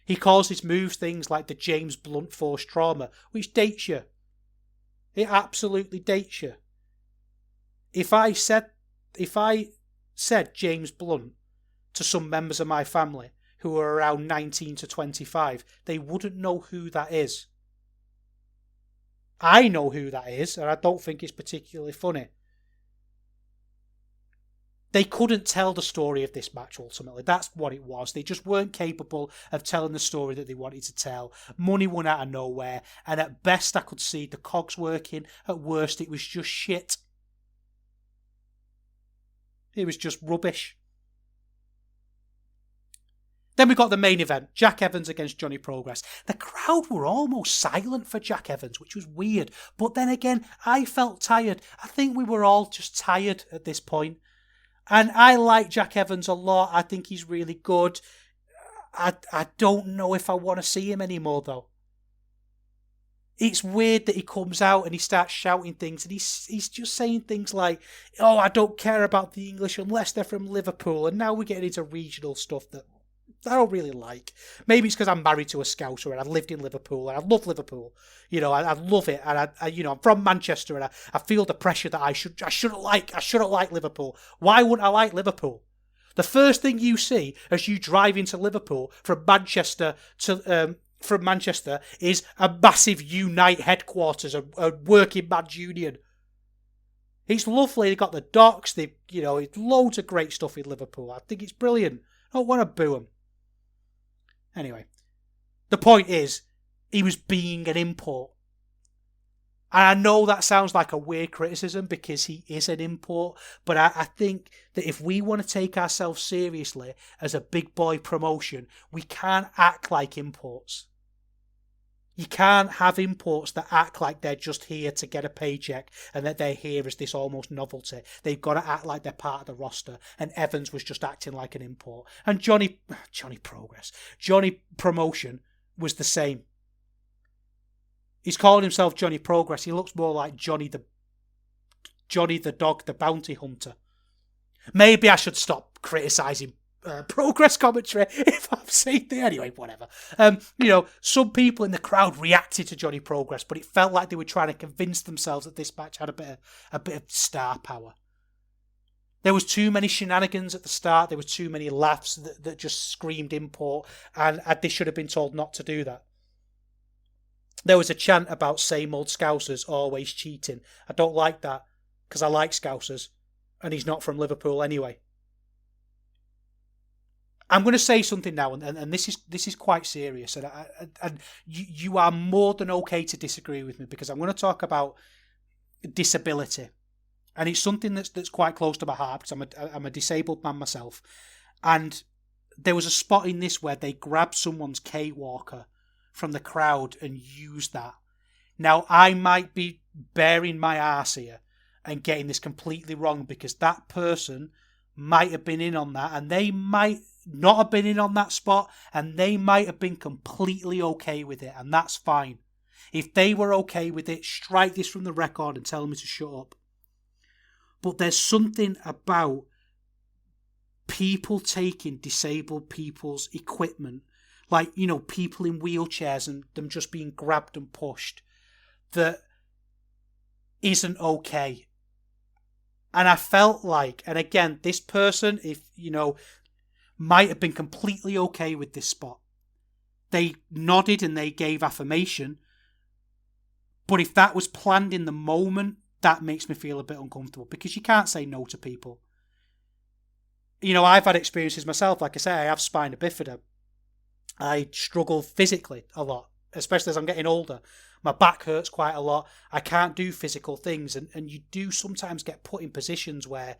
He calls his moves things like the James Blunt Force Trauma, which dates you. It absolutely dates you. If I said James Blunt to some members of my family who are around 19 to 25, they wouldn't know who that is. I know who that is, and I don't think it's particularly funny. They couldn't tell the story of this match ultimately. That's what it was. They just weren't capable of telling the story that they wanted to tell. Money went out of nowhere, and at best I could see the cogs working. At worst, it was just shit. It was just rubbish. Then we got the main event, Jack Evans against Johnny Progress. The crowd were almost silent for Jack Evans, which was weird. But then again, I felt tired. I think we were all just tired at this point. And I like Jack Evans a lot. I think he's really good. I don't know if I want to see him anymore, though. It's weird that he comes out and he starts shouting things, and he's just saying things like, oh, I don't care about the English unless they're from Liverpool. And now we're getting into regional stuff that I don't really like. Maybe it's because I'm married to a Scouser and I lived in Liverpool and I love Liverpool. You know, I love it, and I'm from Manchester, and I feel the pressure that I shouldn't like Liverpool. Why wouldn't I like Liverpool? The first thing you see as you drive into Liverpool from Manchester is a massive Unite headquarters, a working man's union. It's lovely. They've got the docks. It's loads of great stuff in Liverpool. I think it's brilliant. I don't want to boo him. Anyway, the point is, he was being an import. And I know that sounds like a weird criticism because he is an import, but I think that if we want to take ourselves seriously as a big boy promotion, we can't act like imports. You can't have imports that act like they're just here to get a paycheck and that they're here as this almost novelty. They've got to act like they're part of the roster, and Evans was just acting like an import. And Johnny Promotion was the same. He's calling himself Johnny Progress. He looks more like Johnny the dog, the bounty hunter. Maybe I should stop criticising Progress commentary if I'm saying that. Anyway, whatever. Some people in the crowd reacted to Johnny Progress, but it felt like they were trying to convince themselves that this match had a bit of star power. There was too many shenanigans at the start. There was too many laughs that just screamed import, and they should have been told not to do that. There was a chant about same old Scousers always cheating. I don't like that, because I like Scousers, and he's not from Liverpool anyway. I'm going to say something now, and this is quite serious, and you are more than okay to disagree with me, because I'm going to talk about disability, and it's something that's quite close to my heart because I'm a disabled man myself, and there was a spot in this where they grabbed someone's K-walker from the crowd and used that. Now, I might be bearing my arse here and getting this completely wrong, because that person might have been in on that, and they might not have been in on that spot, and they might have been completely okay with it, and that's fine. If they were okay with it, strike this from the record and tell me to shut up. But there's something about people taking disabled people's equipment, like, people in wheelchairs and them just being grabbed and pushed, that isn't okay. And I felt like, and again, this person, might have been completely okay with this spot. They nodded and they gave affirmation. But if that was planned in the moment, that makes me feel a bit uncomfortable, because you can't say no to people. I've had experiences myself. Like I say, I have spina bifida. I struggle physically a lot, especially as I'm getting older. My back hurts quite a lot. I can't do physical things. And you do sometimes get put in positions where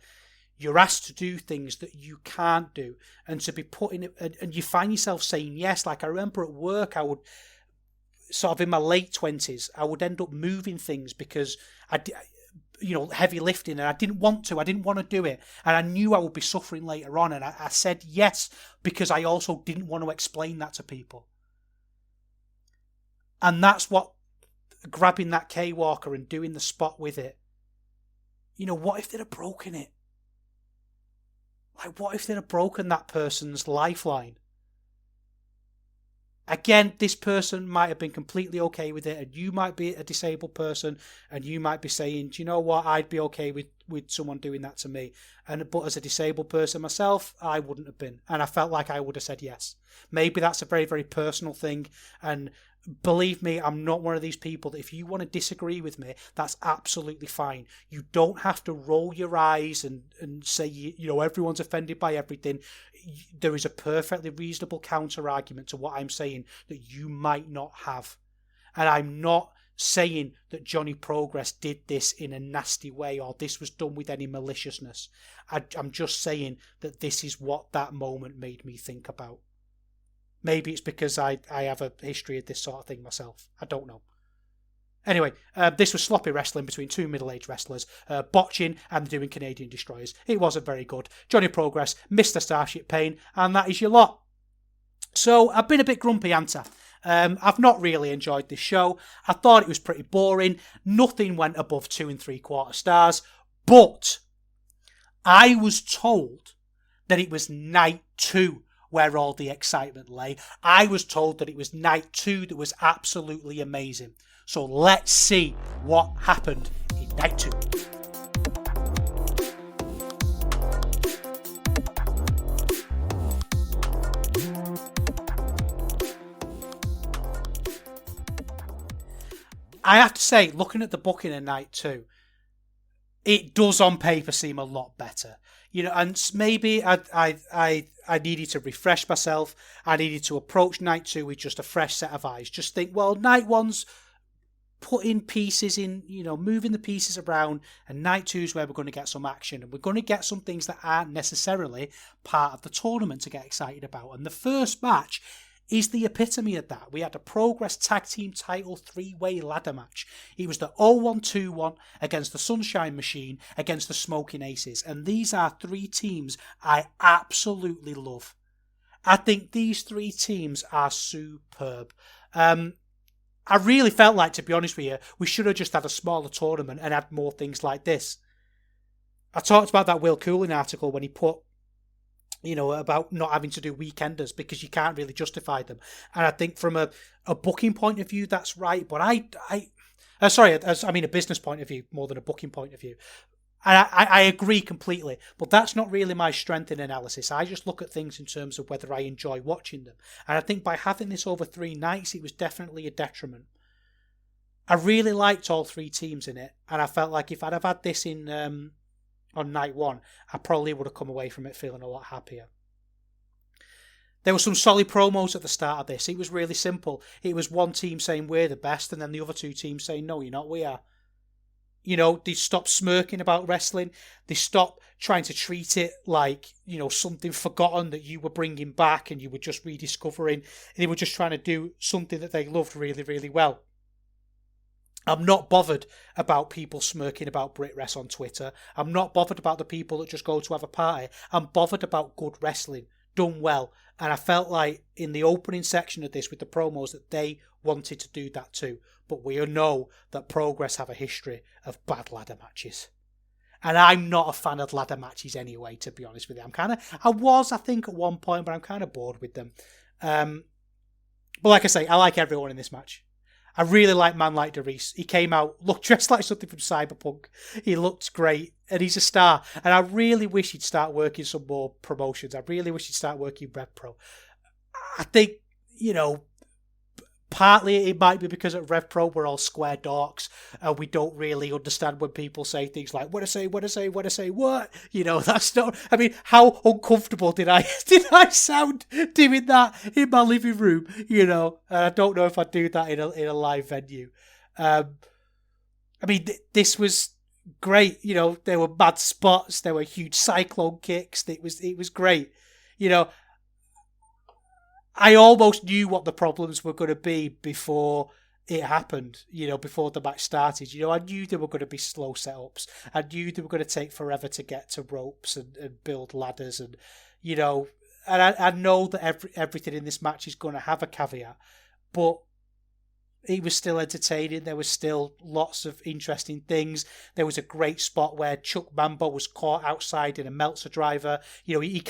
you're asked to do things that you can't do. And to be put in it, and you find yourself saying yes. Like I remember at work, I would, sort of in my late 20s, I would end up moving things because heavy lifting, and I didn't want to do it, and I knew I would be suffering later on, and I said yes because I also didn't want to explain that to people. And that's what grabbing that K-walker and doing the spot with it, what if they'd have broken it? Like, what if they'd have broken that person's lifeline? Again, this person might have been completely okay with it, and you might be a disabled person, and you might be saying, do you know what, I'd be okay with someone doing that to me. But as a disabled person myself, I wouldn't have been, and I felt like I would have said yes. Maybe that's a very, very personal thing, and believe me, I'm not one of these people that if you want to disagree with me, that's absolutely fine. You don't have to roll your eyes and say, everyone's offended by everything. There is a perfectly reasonable counter argument to what I'm saying that you might not have. And I'm not saying that Johnny Progress did this in a nasty way or this was done with any maliciousness. I'm just saying that this is what that moment made me think about. Maybe it's because I have a history of this sort of thing myself. I don't know. Anyway, this was sloppy wrestling between two middle-aged wrestlers, botching and doing Canadian destroyers. It wasn't very good. Johnny Progress, Mr. Starship Pain, and that is your lot. So I've been a bit grumpy, ain't I? I've not really enjoyed this show. I thought it was pretty boring. Nothing went above 2 3/4 stars. But I was told that it was night 2 where all the excitement lay. I was told that it was night 2 that was absolutely amazing. So let's see what happened in night 2. I have to say, looking at the booking in night 2, it does on paper seem a lot better. And maybe I needed to refresh myself. I needed to approach night 2 with just a fresh set of eyes. Just think, well, night 1's putting pieces in, moving the pieces around, and night 2 is where we're going to get some action, and we're going to get some things that aren't necessarily part of the tournament to get excited about. And the first match is the epitome of that. We had a Progress Tag Team title 3-way ladder match. It was the 0121 against the Sunshine Machine against the Smoking Aces. And these are 3 teams I absolutely love. I think these 3 teams are superb. I really felt like, to be honest with you, we should have just had a smaller tournament and had more things like this. I talked about that Will Cooling article when he put, about not having to do weekenders because you can't really justify them. And I think from a booking point of view, that's right. But I mean a business point of view more than a booking point of view. And I agree completely. But that's not really my strength in analysis. I just look at things in terms of whether I enjoy watching them. And I think by having this over 3 nights, it was definitely a detriment. I really liked all 3 teams in it. And I felt like if I'd have had this in on night 1, I probably would have come away from it feeling a lot happier. There were some solid promos at the start of this. It was really simple. It was one team saying we're the best, and then the other 2 teams saying no, you're not, we are. They stopped smirking about wrestling. They stopped trying to treat it like, something forgotten that you were bringing back and you were just rediscovering. They were just trying to do something that they loved really, really well. I'm not bothered about people smirking about BritWres on Twitter. I'm not bothered about the people that just go to have a party. I'm bothered about good wrestling, done well. And I felt like in the opening section of this with the promos that they wanted to do that too. But we know that Progress have a history of bad ladder matches. And I'm not a fan of ladder matches anyway, to be honest with you. I think, at one point, but I'm kind of bored with them. But like I say, I like everyone in this match. I really like Man Like DeReese. He came out, looked dressed like something from Cyberpunk. He looked great, and he's a star. And I really wish he'd start working some more promotions. I really wish he'd start working RevPro. I think, partly it might be because at RevPro we're all square dorks and we don't really understand when people say things like, what? That's not, how uncomfortable did I sound doing that in my living room, and I don't know if I'd do that in a live venue. This was great, there were mad spots, there were huge cyclone kicks, it was great, I almost knew what the problems were going to be before it happened, before the match started. I knew there were going to be slow setups. I knew they were going to take forever to get to ropes and build ladders. And, and I know that everything in this match is going to have a caveat. But it was still entertaining. There was still lots of interesting things. There was a great spot where Chuck Mambo was caught outside in a Meltzer driver. He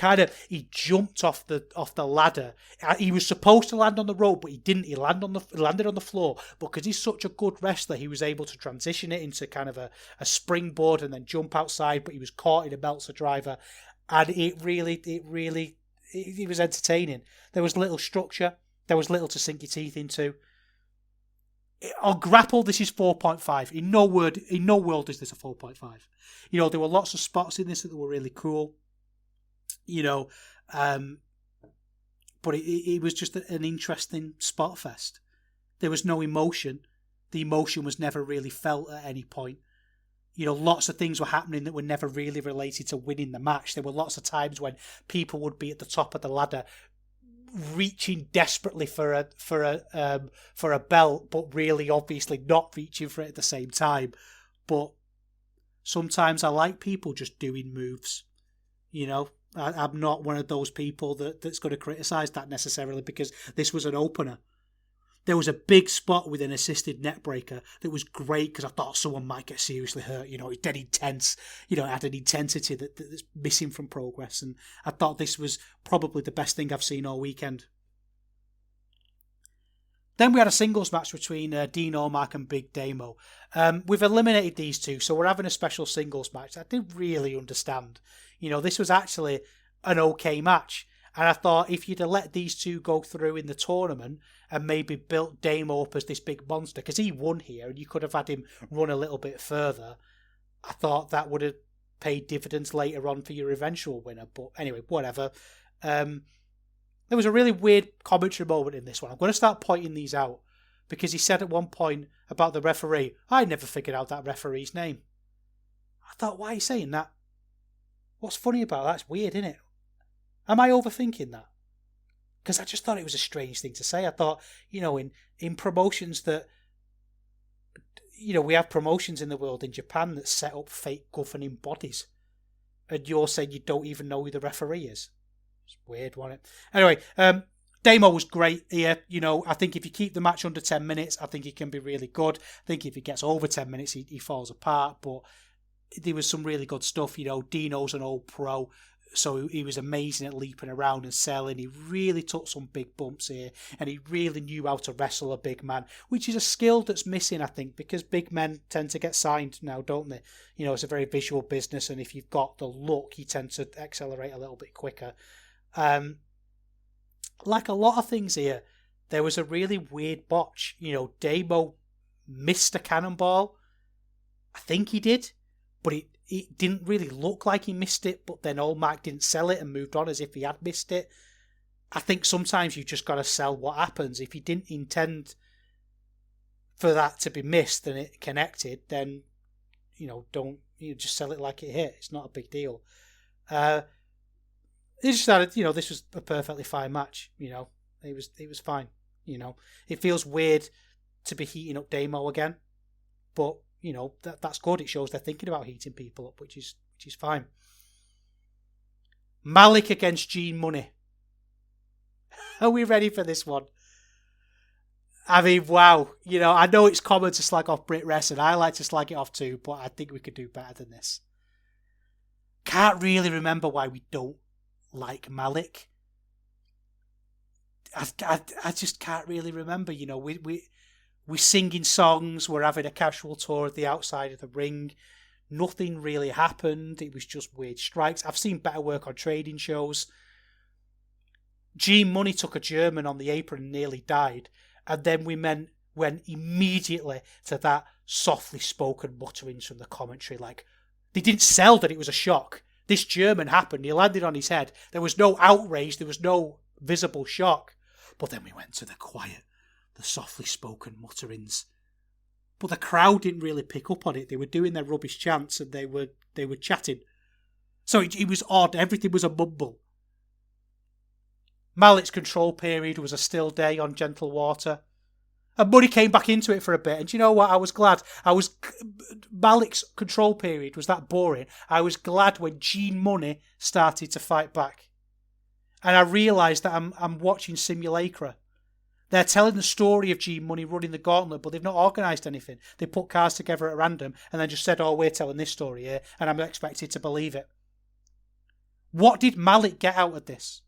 jumped off the ladder. He was supposed to land on the rope, but he didn't. He landed on the floor. But because he's such a good wrestler, he was able to transition it into kind of a springboard and then jump outside. But he was caught in a Meltzer driver, and it was entertaining. There was little structure. There was little to sink your teeth into. On Grapple, this is 4.5. In no world is this a 4.5. There were lots of spots in this that were really cool. But it was just an interesting spot fest. There was no emotion. The emotion was never really felt at any point. Lots of things were happening that were never really related to winning the match. There were lots of times when people would be at the top of the ladder reaching desperately for a belt, but really obviously not reaching for it at the same time. But sometimes I like people just doing moves. I'm not one of those people that's going to criticise that necessarily, because this was an opener. There was a big spot with an assisted neckbreaker that was great because I thought someone might get seriously hurt. It's dead intense. It had an intensity that's missing from Progress. And I thought this was probably the best thing I've seen all weekend. Then we had a singles match between Dean Allmark and Big Damo. We've eliminated these two, so we're having a special singles match. I didn't really understand. This was actually an okay match. And I thought if you'd have let these two go through in the tournament and maybe built Damo up as this big monster, because he won here and you could have had him run a little bit further, I thought that would have paid dividends later on for your eventual winner. But anyway, whatever. There was a really weird commentary moment in this one. I'm going to start pointing these out because he said at one point about the referee, I never figured out that referee's name. I thought, why are you saying that? What's funny about that? It's weird, isn't it? Am I overthinking that? Because I just thought it was a strange thing to say. I thought, in promotions that, we have promotions in the world in Japan that set up fake governing bodies. And you're saying you don't even know who the referee is. It's weird, wasn't it? Anyway, Damo was great here. I think if you keep the match under 10 minutes, I think he can be really good. I think if it gets over 10 minutes, he falls apart. But there was some really good stuff. Dino's an old pro, so he was amazing at leaping around and selling. He really took some big bumps here, and he really knew how to wrestle a big man, which is a skill that's missing, I think, because big men tend to get signed now, don't they? It's a very visual business, and if you've got the look, you tend to accelerate a little bit quicker. Like a lot of things here, there was a really weird botch. Damo missed a cannonball. I think he did, but it didn't really look like he missed it, but then Allmark didn't sell it and moved on as if he had missed it. I think sometimes you just got to sell what happens. If you didn't intend for that to be missed and it connected, then, don't just sell it like it hit. It's not a big deal. It just started, this was a perfectly fine match. It was fine. It feels weird to be heating up Damo again, but that's good. It shows they're thinking about heating people up, which is fine. Malik against Gene Money. Are we ready for this one? I mean, wow. I know it's common to slag off Brit Wrestling. I like to slag it off too, but I think we could do better than this. Can't really remember why we don't like Malik. I just can't really remember. We're singing songs, we're having a casual tour of the outside of the ring. Nothing really happened. It was just weird strikes. I've seen better work on trading shows. Gene Money took a German on the apron and nearly died. And then we went immediately to that softly spoken mutterings from the commentary. Like, they didn't sell that it was a shock. This German happened. He landed on his head. There was no outrage. There was no visible shock. But then we went to the quiet, the softly spoken mutterings. But the crowd didn't really pick up on it. They were doing their rubbish chants and they were chatting. So it was odd. Everything was a mumble. Malik's control period was a still day on gentle water. And Money came back into it for a bit. And do you know what? I was glad. Malik's control period was that boring. I was glad when Gene Money started to fight back. And I realised that I'm watching simulacra. They're telling the story of Gene Money running the gauntlet, but they've not organised anything. They put cards together at random and then just said, oh, we're telling this story here, and I'm expected to believe it. What did Malik get out of this?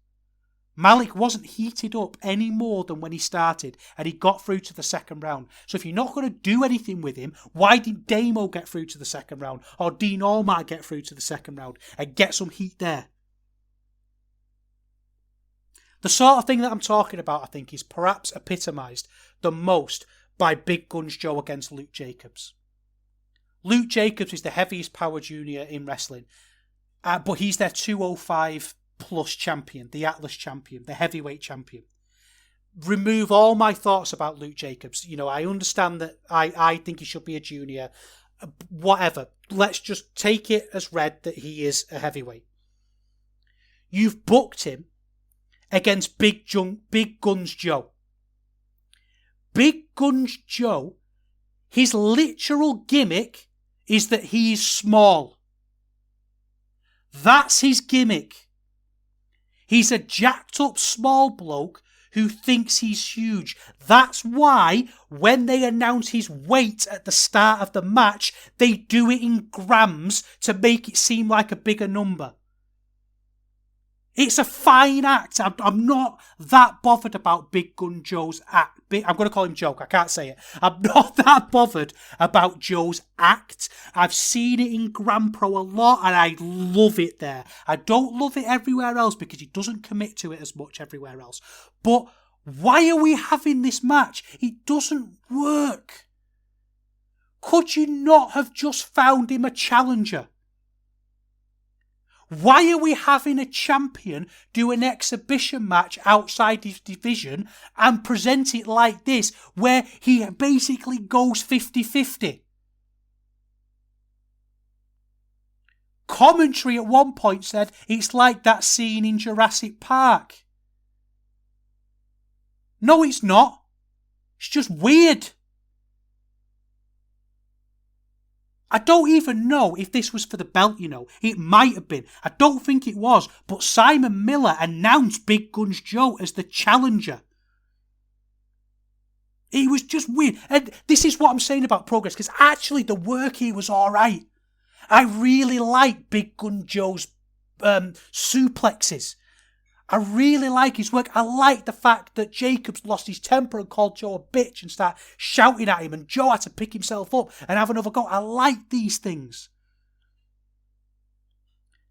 Malik wasn't heated up any more than when he started, and he got through to the second round. So if you're not going to do anything with him, why did Damo get through to the second round, or Dean Allmark get through to the second round, and get some heat there? The sort of thing that I'm talking about, I think, is perhaps epitomised the most by Big Guns Joe against Luke Jacobs. Luke Jacobs is the heaviest power junior in wrestling, but he's their 205 plus champion, the Atlas champion, the heavyweight champion. Remove all my thoughts about Luke Jacobs. I understand that I think he should be a junior. Whatever. Let's just take it as read that he is a heavyweight. You've booked him against Big Guns Joe. Big Guns Joe, his literal gimmick is that he is small. That's his gimmick. He's a jacked up small bloke who thinks he's huge. That's why when they announce his weight at the start of the match, they do it in grams to make it seem like a bigger number. It's a fine act. I'm not that bothered about Big Gun Joe's act. I'm going to call him Joke. I can't say it. I'm not that bothered about Joe's act. I've seen it in Grand Pro a lot and I love it there. I don't love it everywhere else because he doesn't commit to it as much everywhere else. But why are we having this match? It doesn't work. Could you not have just found him a challenger? Why are we having a champion do an exhibition match outside his division and present it like this, where he basically goes 50-50? Commentary at one point said it's like that scene in Jurassic Park. No, it's not. It's just weird. I don't even know if this was for the belt, you know. It might have been. I don't think it was. But Simon Miller announced Big Guns Joe as the challenger. It was just weird. And this is what I'm saying about Progress, because actually the work here was alright. I really like Big Gun Joe's suplexes. I really like his work. I like the fact that Jacobs lost his temper and called Joe a bitch and started shouting at him, and Joe had to pick himself up and have another go. I like these things.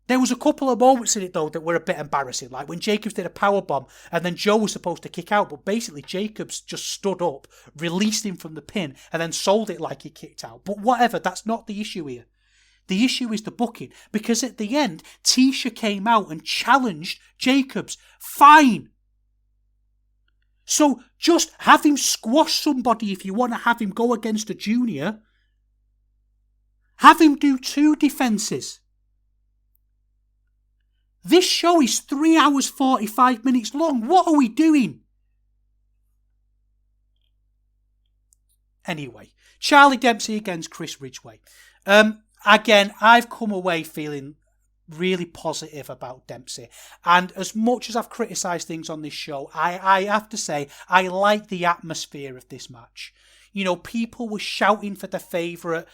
There was a couple of moments in it, though, that were a bit embarrassing, like when Jacobs did a powerbomb and then Joe was supposed to kick out, but basically Jacobs just stood up, released him from the pin, and then sold it like he kicked out. But whatever, that's not the issue here. The issue is the booking, because at the end, Tisha came out and challenged Jacobs. Fine. So just have him squash somebody if you want to have him go against a junior. Have him do 2 defences. This show is 3 hours 45 minutes long. What are we doing? Anyway, Charlie Dempsey against Chris Ridgway. Again, I've come away feeling really positive about Dempsey. And as much as I've criticised things on this show, I have to say, I like the atmosphere of this match. You know, people were shouting for their favourite.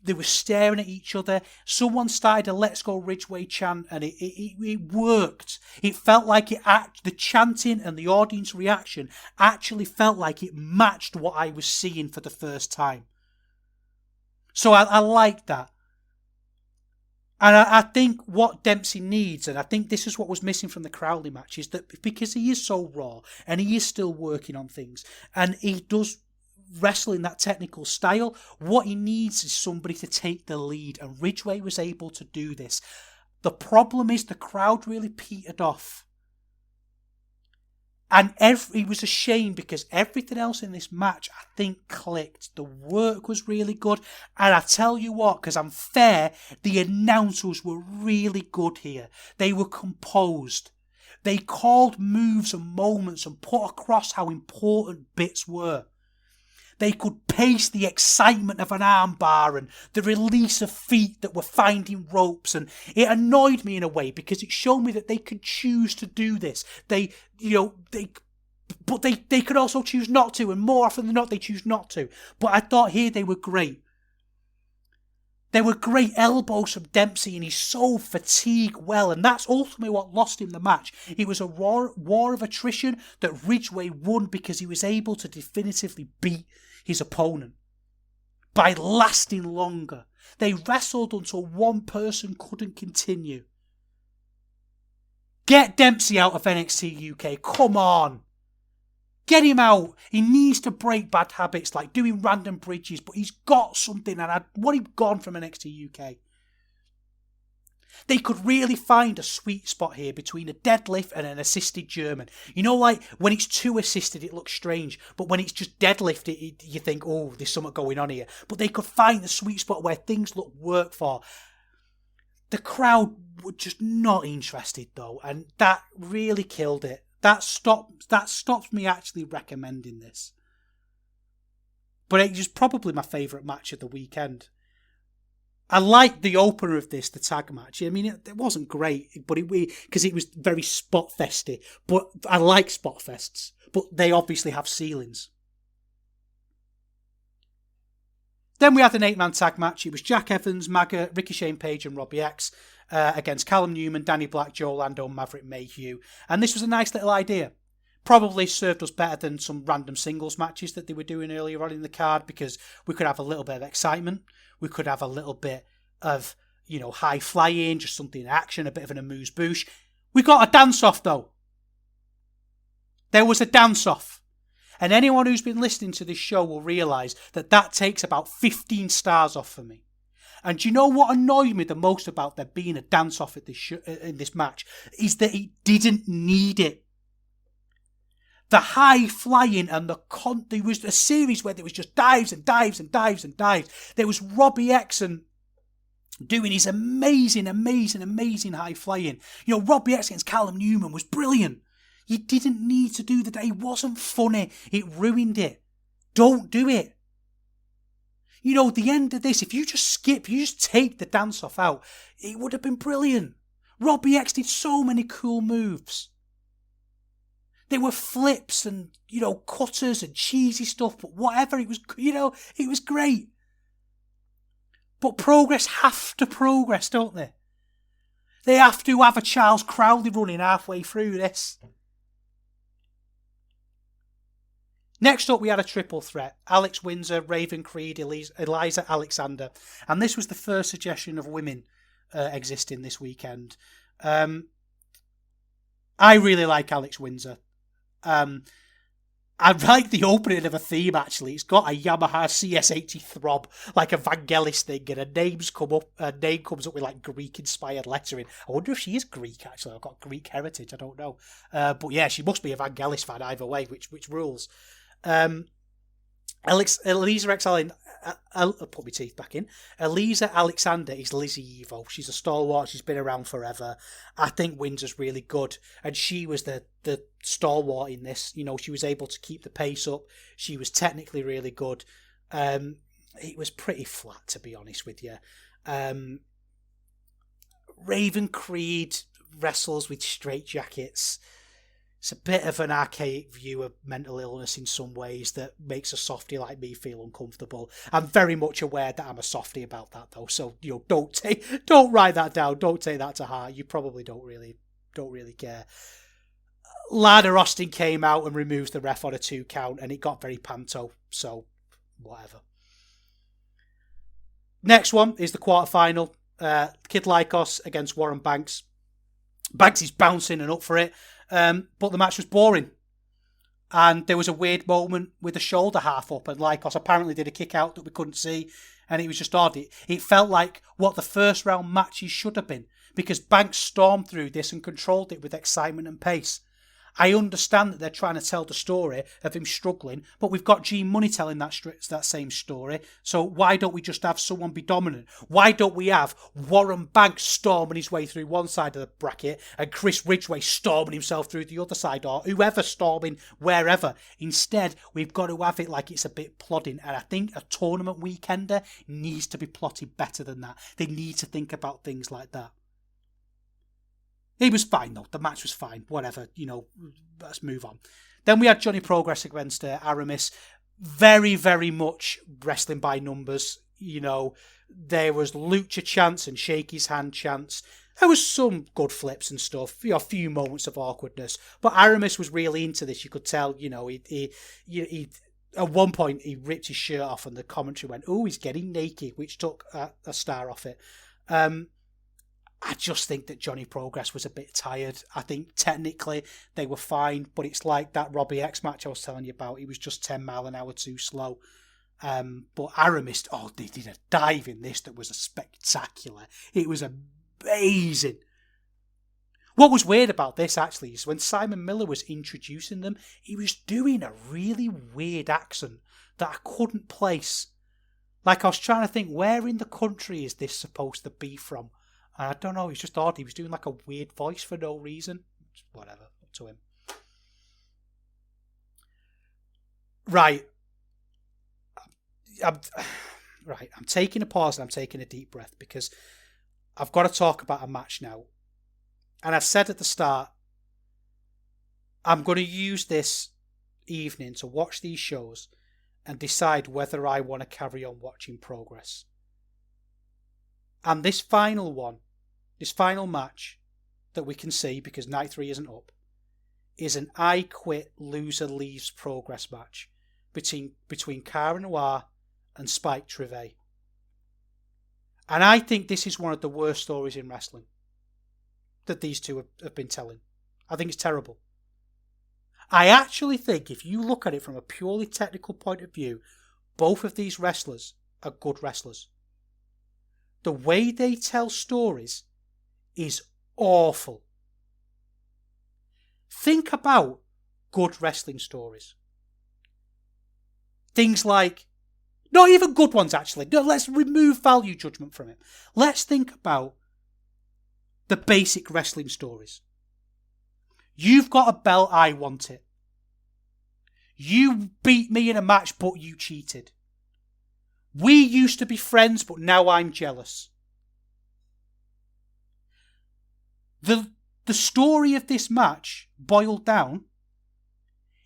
They were staring at each other. Someone started a Let's Go Ridgway chant, and it worked. It felt like the chanting and the audience reaction actually felt like it matched what I was seeing for the first time. So I like that. And I think what Dempsey needs, and I think this is what was missing from the Crowley match, is that because he is so raw and he is still working on things and he does wrestle in that technical style, what he needs is somebody to take the lead, and Ridgway was able to do this. The problem is the crowd really petered off. And it was a shame because everything else in this match, I think, clicked. The work was really good. And I tell you what, because I'm fair, the announcers were really good here. They were composed. They called moves and moments and put across how important bits were. They could pace the excitement of an armbar and the release of feet that were finding ropes, and it annoyed me in a way because it showed me that they could choose to do this. But they could also choose not to, and more often than not, they choose not to. But I thought here they were great. There were great elbows from Dempsey, and he sold fatigue well, and that's ultimately what lost him the match. It was a war of attrition that Ridgway won because he was able to definitively beat his opponent by lasting longer. They wrestled until one person couldn't continue. Get Dempsey out of NXT UK. Come on. Get him out. He needs to break bad habits like doing random bridges, but he's got something, and I want him gone from NXT UK. They could really find a sweet spot here between a deadlift and an assisted German. You know, like when it's 2 assisted, it looks strange, but when it's just deadlift, you think, oh, there's something going on here. But they could find the sweet spot where things look work for. The crowd were just not interested, though, and that really killed it. That stops me actually recommending this. But it was probably my favourite match of the weekend. I liked the opener of this, the tag match. I mean, it wasn't great, but because it was very spot festy. But I like spot fests, but they obviously have ceilings. Then we had an 8-man tag match. It was Jack Evans, Maga, Ricochet Page and Robbie X against Callum Newman, Danny Black, Joe Lando, Maverick Mayhew. And this was a nice little idea. Probably served us better than some random singles matches that they were doing earlier on in the card, because we could have a little bit of excitement. We could have a little bit of, high flying, just something in action, a bit of an amuse-bouche. We got a dance-off, though. There was a dance-off. And anyone who's been listening to this show will realise that takes about 15 stars off for me. And do you know what annoyed me the most about there being a dance-off at in this match? Is that it didn't need it. The high flying and there was a series where there was just dives and dives and dives and dives. There was Robbie X doing his amazing high flying. Robbie X against Callum Newman was brilliant. You didn't need to do that. It wasn't funny. It ruined it. Don't do it. The end of this, if you just take the dance-off out, it would have been brilliant. Robbie X did so many cool moves. There were flips and, cutters and cheesy stuff, but whatever, it was great. But Progress have to progress, don't they? They have to have a Charles Crowley running halfway through this. Next up, we had a triple threat. Alex Windsor, Raven Creed, Eliza Alexander. And this was the first suggestion of women existing this weekend. I really like Alex Windsor. I like the opening of a theme, actually. It's got a Yamaha CS80 throb, like a Vangelis thing, and her name comes up with like Greek-inspired lettering. I wonder if she is Greek, actually. I've got Greek heritage, I don't know. But yeah, she must be a Vangelis fan either way, which rules. Eliza put my teeth back in. Eliza Alexander is Lizzie Evo. She's a stalwart. She's been around forever. I think Windsor's really good, and she was the stalwart in this. She was able to keep the pace up. She was technically really good. It was pretty flat, to be honest with you. Raven Creed wrestles with straitjackets. It's a bit of an archaic view of mental illness in some ways that makes a softie like me feel uncomfortable. I'm very much aware that I'm a softie about that, though. So don't write that down. Don't take that to heart. You probably don't really care. Lana Austin came out and removes the ref on a 2 count, and it got very panto. So whatever. Next one is the quarterfinal. Kid Lycos against Warren Banks. Banks is bouncing and up for it. But the match was boring. And there was a weird moment with the shoulder half up, and Lycos apparently did a kick out that we couldn't see, and it was just odd. It felt like what the first round matches should have been, because Banks stormed through this and controlled it with excitement and pace. I understand that they're trying to tell the story of him struggling, but we've got G Money telling that same story. So why don't we just have someone be dominant? Why don't we have Warren Banks storming his way through one side of the bracket and Chris Ridgway storming himself through the other side, or whoever storming wherever? Instead, we've got to have it like it's a bit plodding, and I think a tournament weekender needs to be plotted better than that. They need to think about things like that. It was fine, though. The match was fine. Whatever, let's move on. Then we had Johnny Progress against Aramis. Very, very much wrestling by numbers. There was lucha chants and shake his hand chants. There was some good flips and stuff. A few moments of awkwardness. But Aramis was really into this. You could tell, he at one point, he ripped his shirt off and the commentary went, "Oh, he's getting naked," which took a star off it. I just think that Johnny Progress was a bit tired. I think technically they were fine, but it's like that Robbie X match I was telling you about. He was just 10 mile an hour too slow. But Aramis, they did a dive in this that was spectacular. It was amazing. What was weird about this, actually, is when Simon Miller was introducing them, he was doing a really weird accent that I couldn't place. Like, I was trying to think, where in the country is this supposed to be from? I don't know, it's just odd. He was doing like a weird voice for no reason. Whatever, up to him. Right. I'm taking a pause and I'm taking a deep breath because I've got to talk about a match now. And I said at the start, I'm going to use this evening to watch these shows and decide whether I want to carry on watching Progress. And this final match that we can see, because Night 3 isn't up, is an I Quit, Loser Leaves Progress match between Cara Noir and Spike Trivet. And I think this is one of the worst stories in wrestling that these two have been telling. I think it's terrible. I actually think if you look at it from a purely technical point of view, both of these wrestlers are good wrestlers. The way they tell stories is awful. Think about good wrestling stories. Things like, not even good ones actually, no, let's remove value judgment from it. Let's think about the basic wrestling stories. You've got a belt, I want it. You beat me in a match, but you cheated. We used to be friends, but now I'm jealous. The story of this match, boiled down,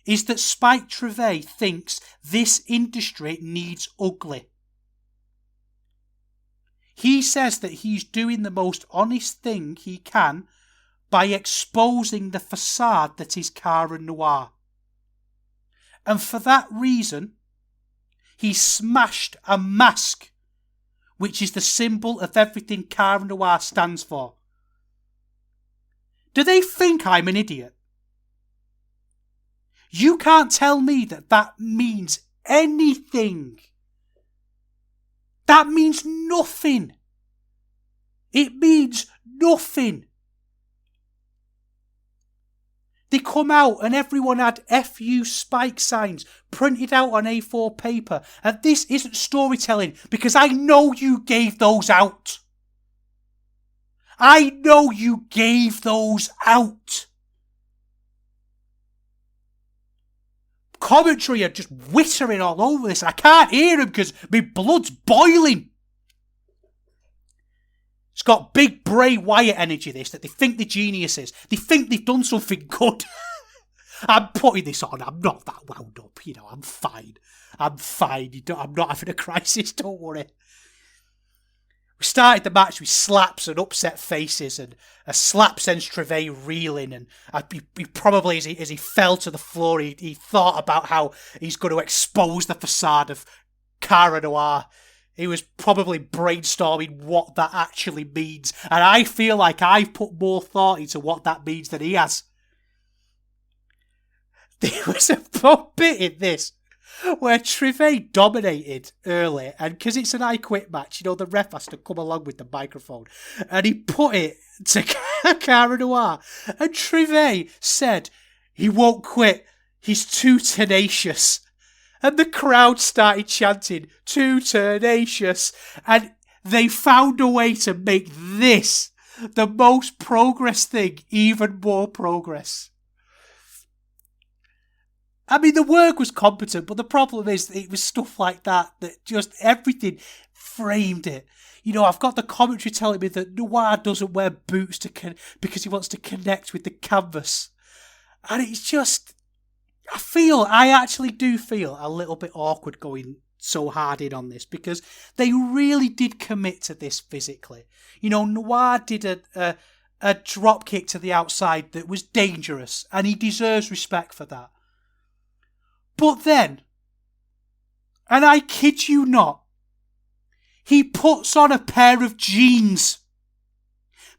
is that Spike Trivet thinks this industry needs ugly. He says that he's doing the most honest thing he can by exposing the facade that is Cara Noir. And for that reason, he smashed a mask, which is the symbol of everything Cara Noir stands for. Do they think I'm an idiot? You can't tell me that that means anything. That means nothing. It means nothing. They come out and everyone had FU Spike signs printed out on A4 paper. And this isn't storytelling because I know you gave those out. I know you gave those out. Commentary are just whittering all over this. I can't hear them because my blood's boiling. It's got big Bray Wyatt energy, this, that they think they're geniuses. They think they've done something good. I'm putting this on. I'm not that wound up. I'm fine. I'm not having a crisis. Don't worry. We started the match with slaps and upset faces, and a slap sends Trivet reeling, and he probably, as he fell to the floor, he thought about how he's going to expose the facade of Cara Noir. He was probably brainstorming what that actually means, and I feel like I've put more thought into what that means than he has. There was a bit in this where Trivet dominated early, and because it's an I Quit match, the ref has to come along with the microphone, and he put it to Cara Noir, and Trivet said he won't quit, he's too tenacious, and the crowd started chanting, too tenacious, and they found a way to make this the most Progress thing even more Progress. I mean, the work was competent, but the problem is it was stuff like that just everything framed it. I've got the commentary telling me that Noir doesn't wear boots because he wants to connect with the canvas. And it's just, I actually do feel a little bit awkward going so hard in on this because they really did commit to this physically. Noir did a drop kick to the outside that was dangerous, and he deserves respect for that. But then, and I kid you not, he puts on a pair of jeans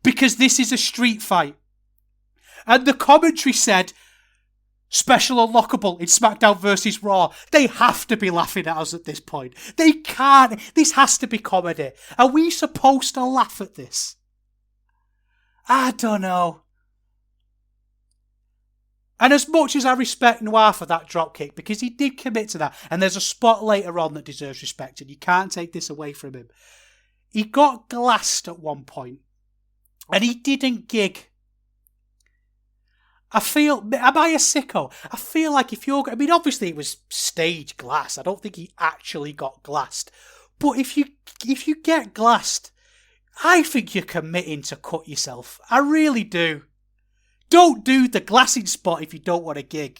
because this is a street fight. And the commentary said, special unlockable in SmackDown vs. Raw. They have to be laughing at us at this point. They can't. This has to be comedy. Are we supposed to laugh at this? I don't know. And as much as I respect Noir for that dropkick, because he did commit to that, and there's a spot later on that deserves respect, and you can't take this away from him. He got glassed at one point, and he didn't gig. am I a sicko? I feel like obviously it was stage glass. I don't think he actually got glassed. But if you get glassed, I think you're committing to cut yourself. I really do. Don't do the glassing spot if you don't want a gig.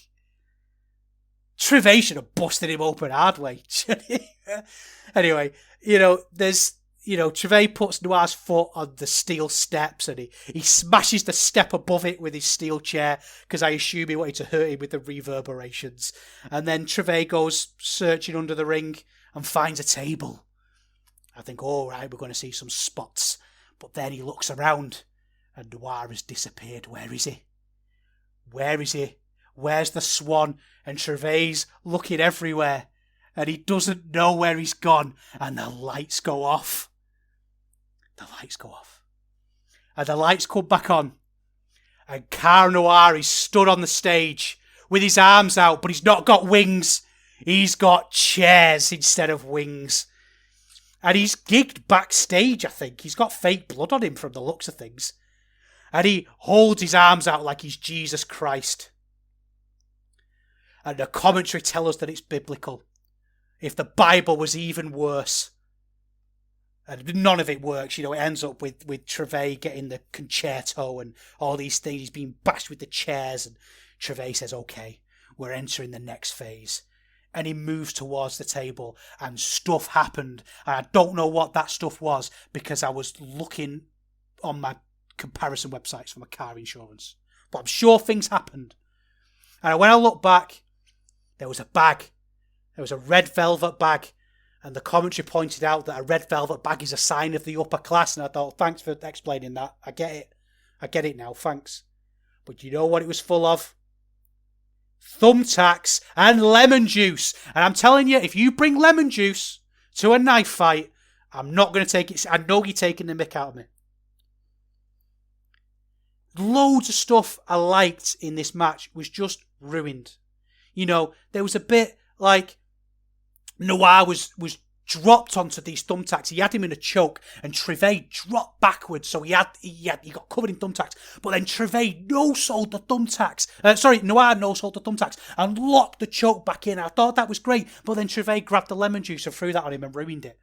Trivet should have busted him open hard way. Anyway, Trivet puts Noir's foot on the steel steps and he smashes the step above it with his steel chair because I assume he wanted to hurt him with the reverberations. And then Trivet goes searching under the ring and finds a table. I think, all right, we're going to see some spots. But then he looks around and Noir has disappeared. Where is he? Where is he? Where's the Swan? And Trivet's looking everywhere. And he doesn't know where he's gone. And the lights go off. And the lights come back on. And Cara Noir is stood on the stage with his arms out, but he's not got wings. He's got chairs instead of wings. And he's gigged backstage, I think. He's got fake blood on him from the looks of things. And he holds his arms out like he's Jesus Christ. And the commentary tell us that it's biblical. If the Bible was even worse. And none of it works. It ends up with Trivet getting the concerto and all these things. He's being bashed with the chairs. And Trivet says, okay, we're entering the next phase. And he moves towards the table and stuff happened. And I don't know what that stuff was because I was looking on my comparison websites for my car insurance. But I'm sure things happened. And when I look back, there was a bag. There was a red velvet bag. And the commentary pointed out that a red velvet bag is a sign of the upper class. And I thought, thanks for explaining that. I get it. I get it now, thanks. But you know what it was full of? Thumbtacks and lemon juice. And I'm telling you, if you bring lemon juice to a knife fight, I'm not going to take it. I know you're taking the mick out of me. Loads of stuff I liked in this match was just ruined. There was a bit like Noir was dropped onto these thumbtacks. He had him in a choke, and Trivet dropped backwards, so he got covered in thumbtacks. But then Trivet no-sold the thumbtacks. Noir no-sold the thumbtacks and locked the choke back in. I thought that was great, but then Trivet grabbed the lemon juice and threw that on him and ruined it.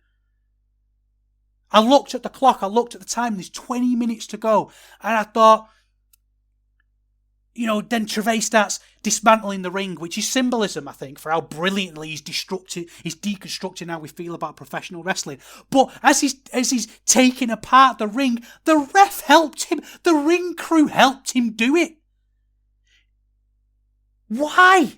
I looked at the clock. I looked at the time. There's 20 minutes to go, and I thought, then Trivet starts dismantling the ring, which is symbolism, I think, for how brilliantly he's deconstructing how we feel about professional wrestling. But as he's taking apart the ring, the ref helped him. The ring crew helped him do it. Why?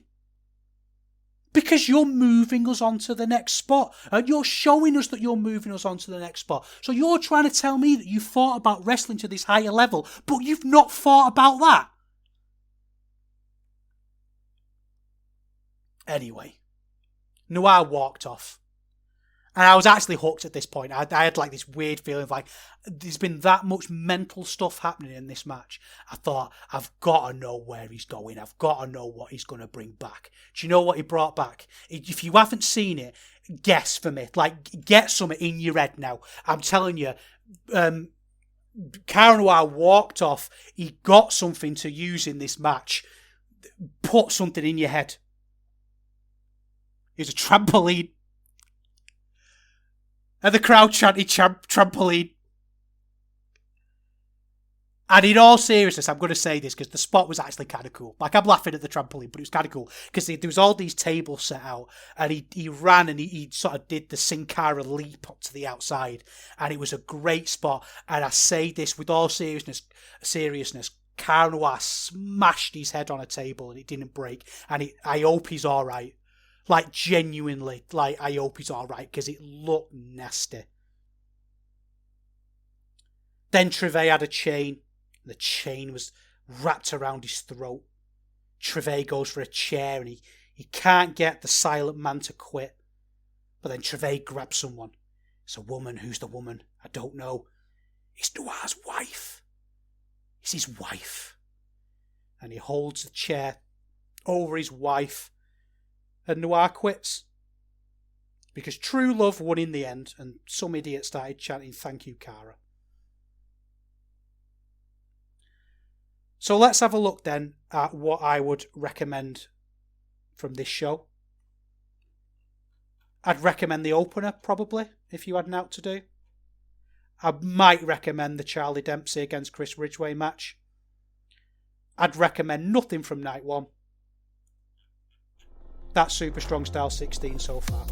Because you're moving us on to the next spot. And you're showing us that you're moving us on to the next spot. So you're trying to tell me that you thought about wrestling to this higher level, but you've not thought about that. Anyway, Noir walked off. And I was actually hooked at this point. I had like this weird feeling of like, there's been that much mental stuff happening in this match. I thought, I've got to know where he's going. I've got to know what he's going to bring back. Do you know what he brought back? If you haven't seen it, guess for me. Like, get something in your head now. I'm telling you, Cara Noir walked off. He got something to use in this match. Put something in your head. It was a trampoline. And the crowd chanted trampoline. And in all seriousness, I'm going to say this because the spot was actually kind of cool. Like, I'm laughing at the trampoline, but it was kind of cool because there was all these tables set out, and he ran and he sort of did the Sin Cara leap up to the outside, and it was a great spot. And I say this with all seriousness, Cara Noir smashed his head on a table and it didn't break, and I hope he's all right. Like, genuinely, like, I hope he's all right because it looked nasty. Then Trivet had a chain. The chain was wrapped around his throat. Trivet goes for a chair and he can't get the silent man to quit. But then Trivet grabs someone. It's a woman. Who's the woman? I don't know. It's Noir's wife. It's his wife. And he holds the chair over his wife. And Noir quits. Because true love won in the end, and some idiot started chanting, "Thank you, Cara." So let's have a look then at what I would recommend from this show. I'd recommend the opener, probably, if you had an out to do. I might recommend the Charlie Dempsey against Chris Ridgway match. I'd recommend nothing from night 1. That's Super Strong Style 16 so far.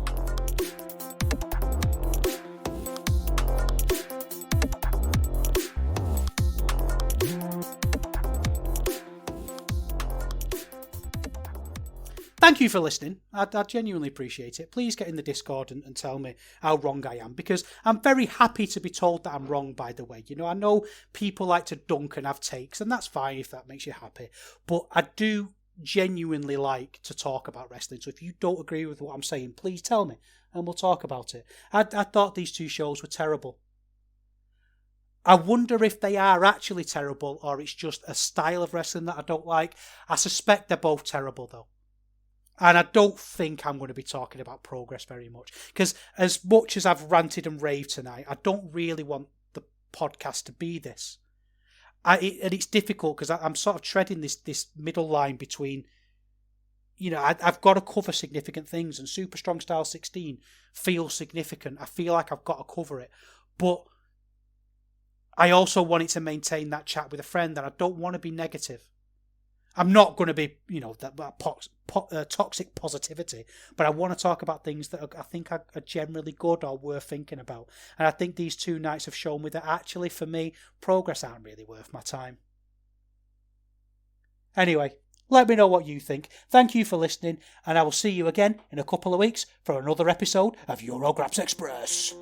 Thank you for listening. I genuinely appreciate it. Please get in the Discord and tell me how wrong I am, because I'm very happy to be told that I'm wrong, by the way. You know, I know people like to dunk and have takes, and that's fine if that makes you happy. But I do genuinely like to talk about wrestling. So if you don't agree with what I'm saying, please tell me and we'll talk about it. I thought these 2 shows were terrible. I wonder if they are actually terrible or it's just a style of wrestling that I don't like. I suspect they're both terrible, though. And I don't think I'm going to be talking about Progress very much. Because as much as I've ranted and raved tonight, I don't really want the podcast to be this. And it's difficult because I'm sort of treading this middle line between, you know, I've got to cover significant things. And Super Strong Style 16 feels significant. I feel like I've got to cover it. But I also wanted to maintain that chat with a friend, and I don't want to be negative. I'm not going to be, you know, that toxic positivity, but I want to talk about things that I think are generally good or worth thinking about. And I think these 2 nights have shown me that actually, for me, Progress aren't really worth my time. Anyway, let me know what you think. Thank you for listening, and I will see you again in a couple of weeks for another episode of Eurograps Express.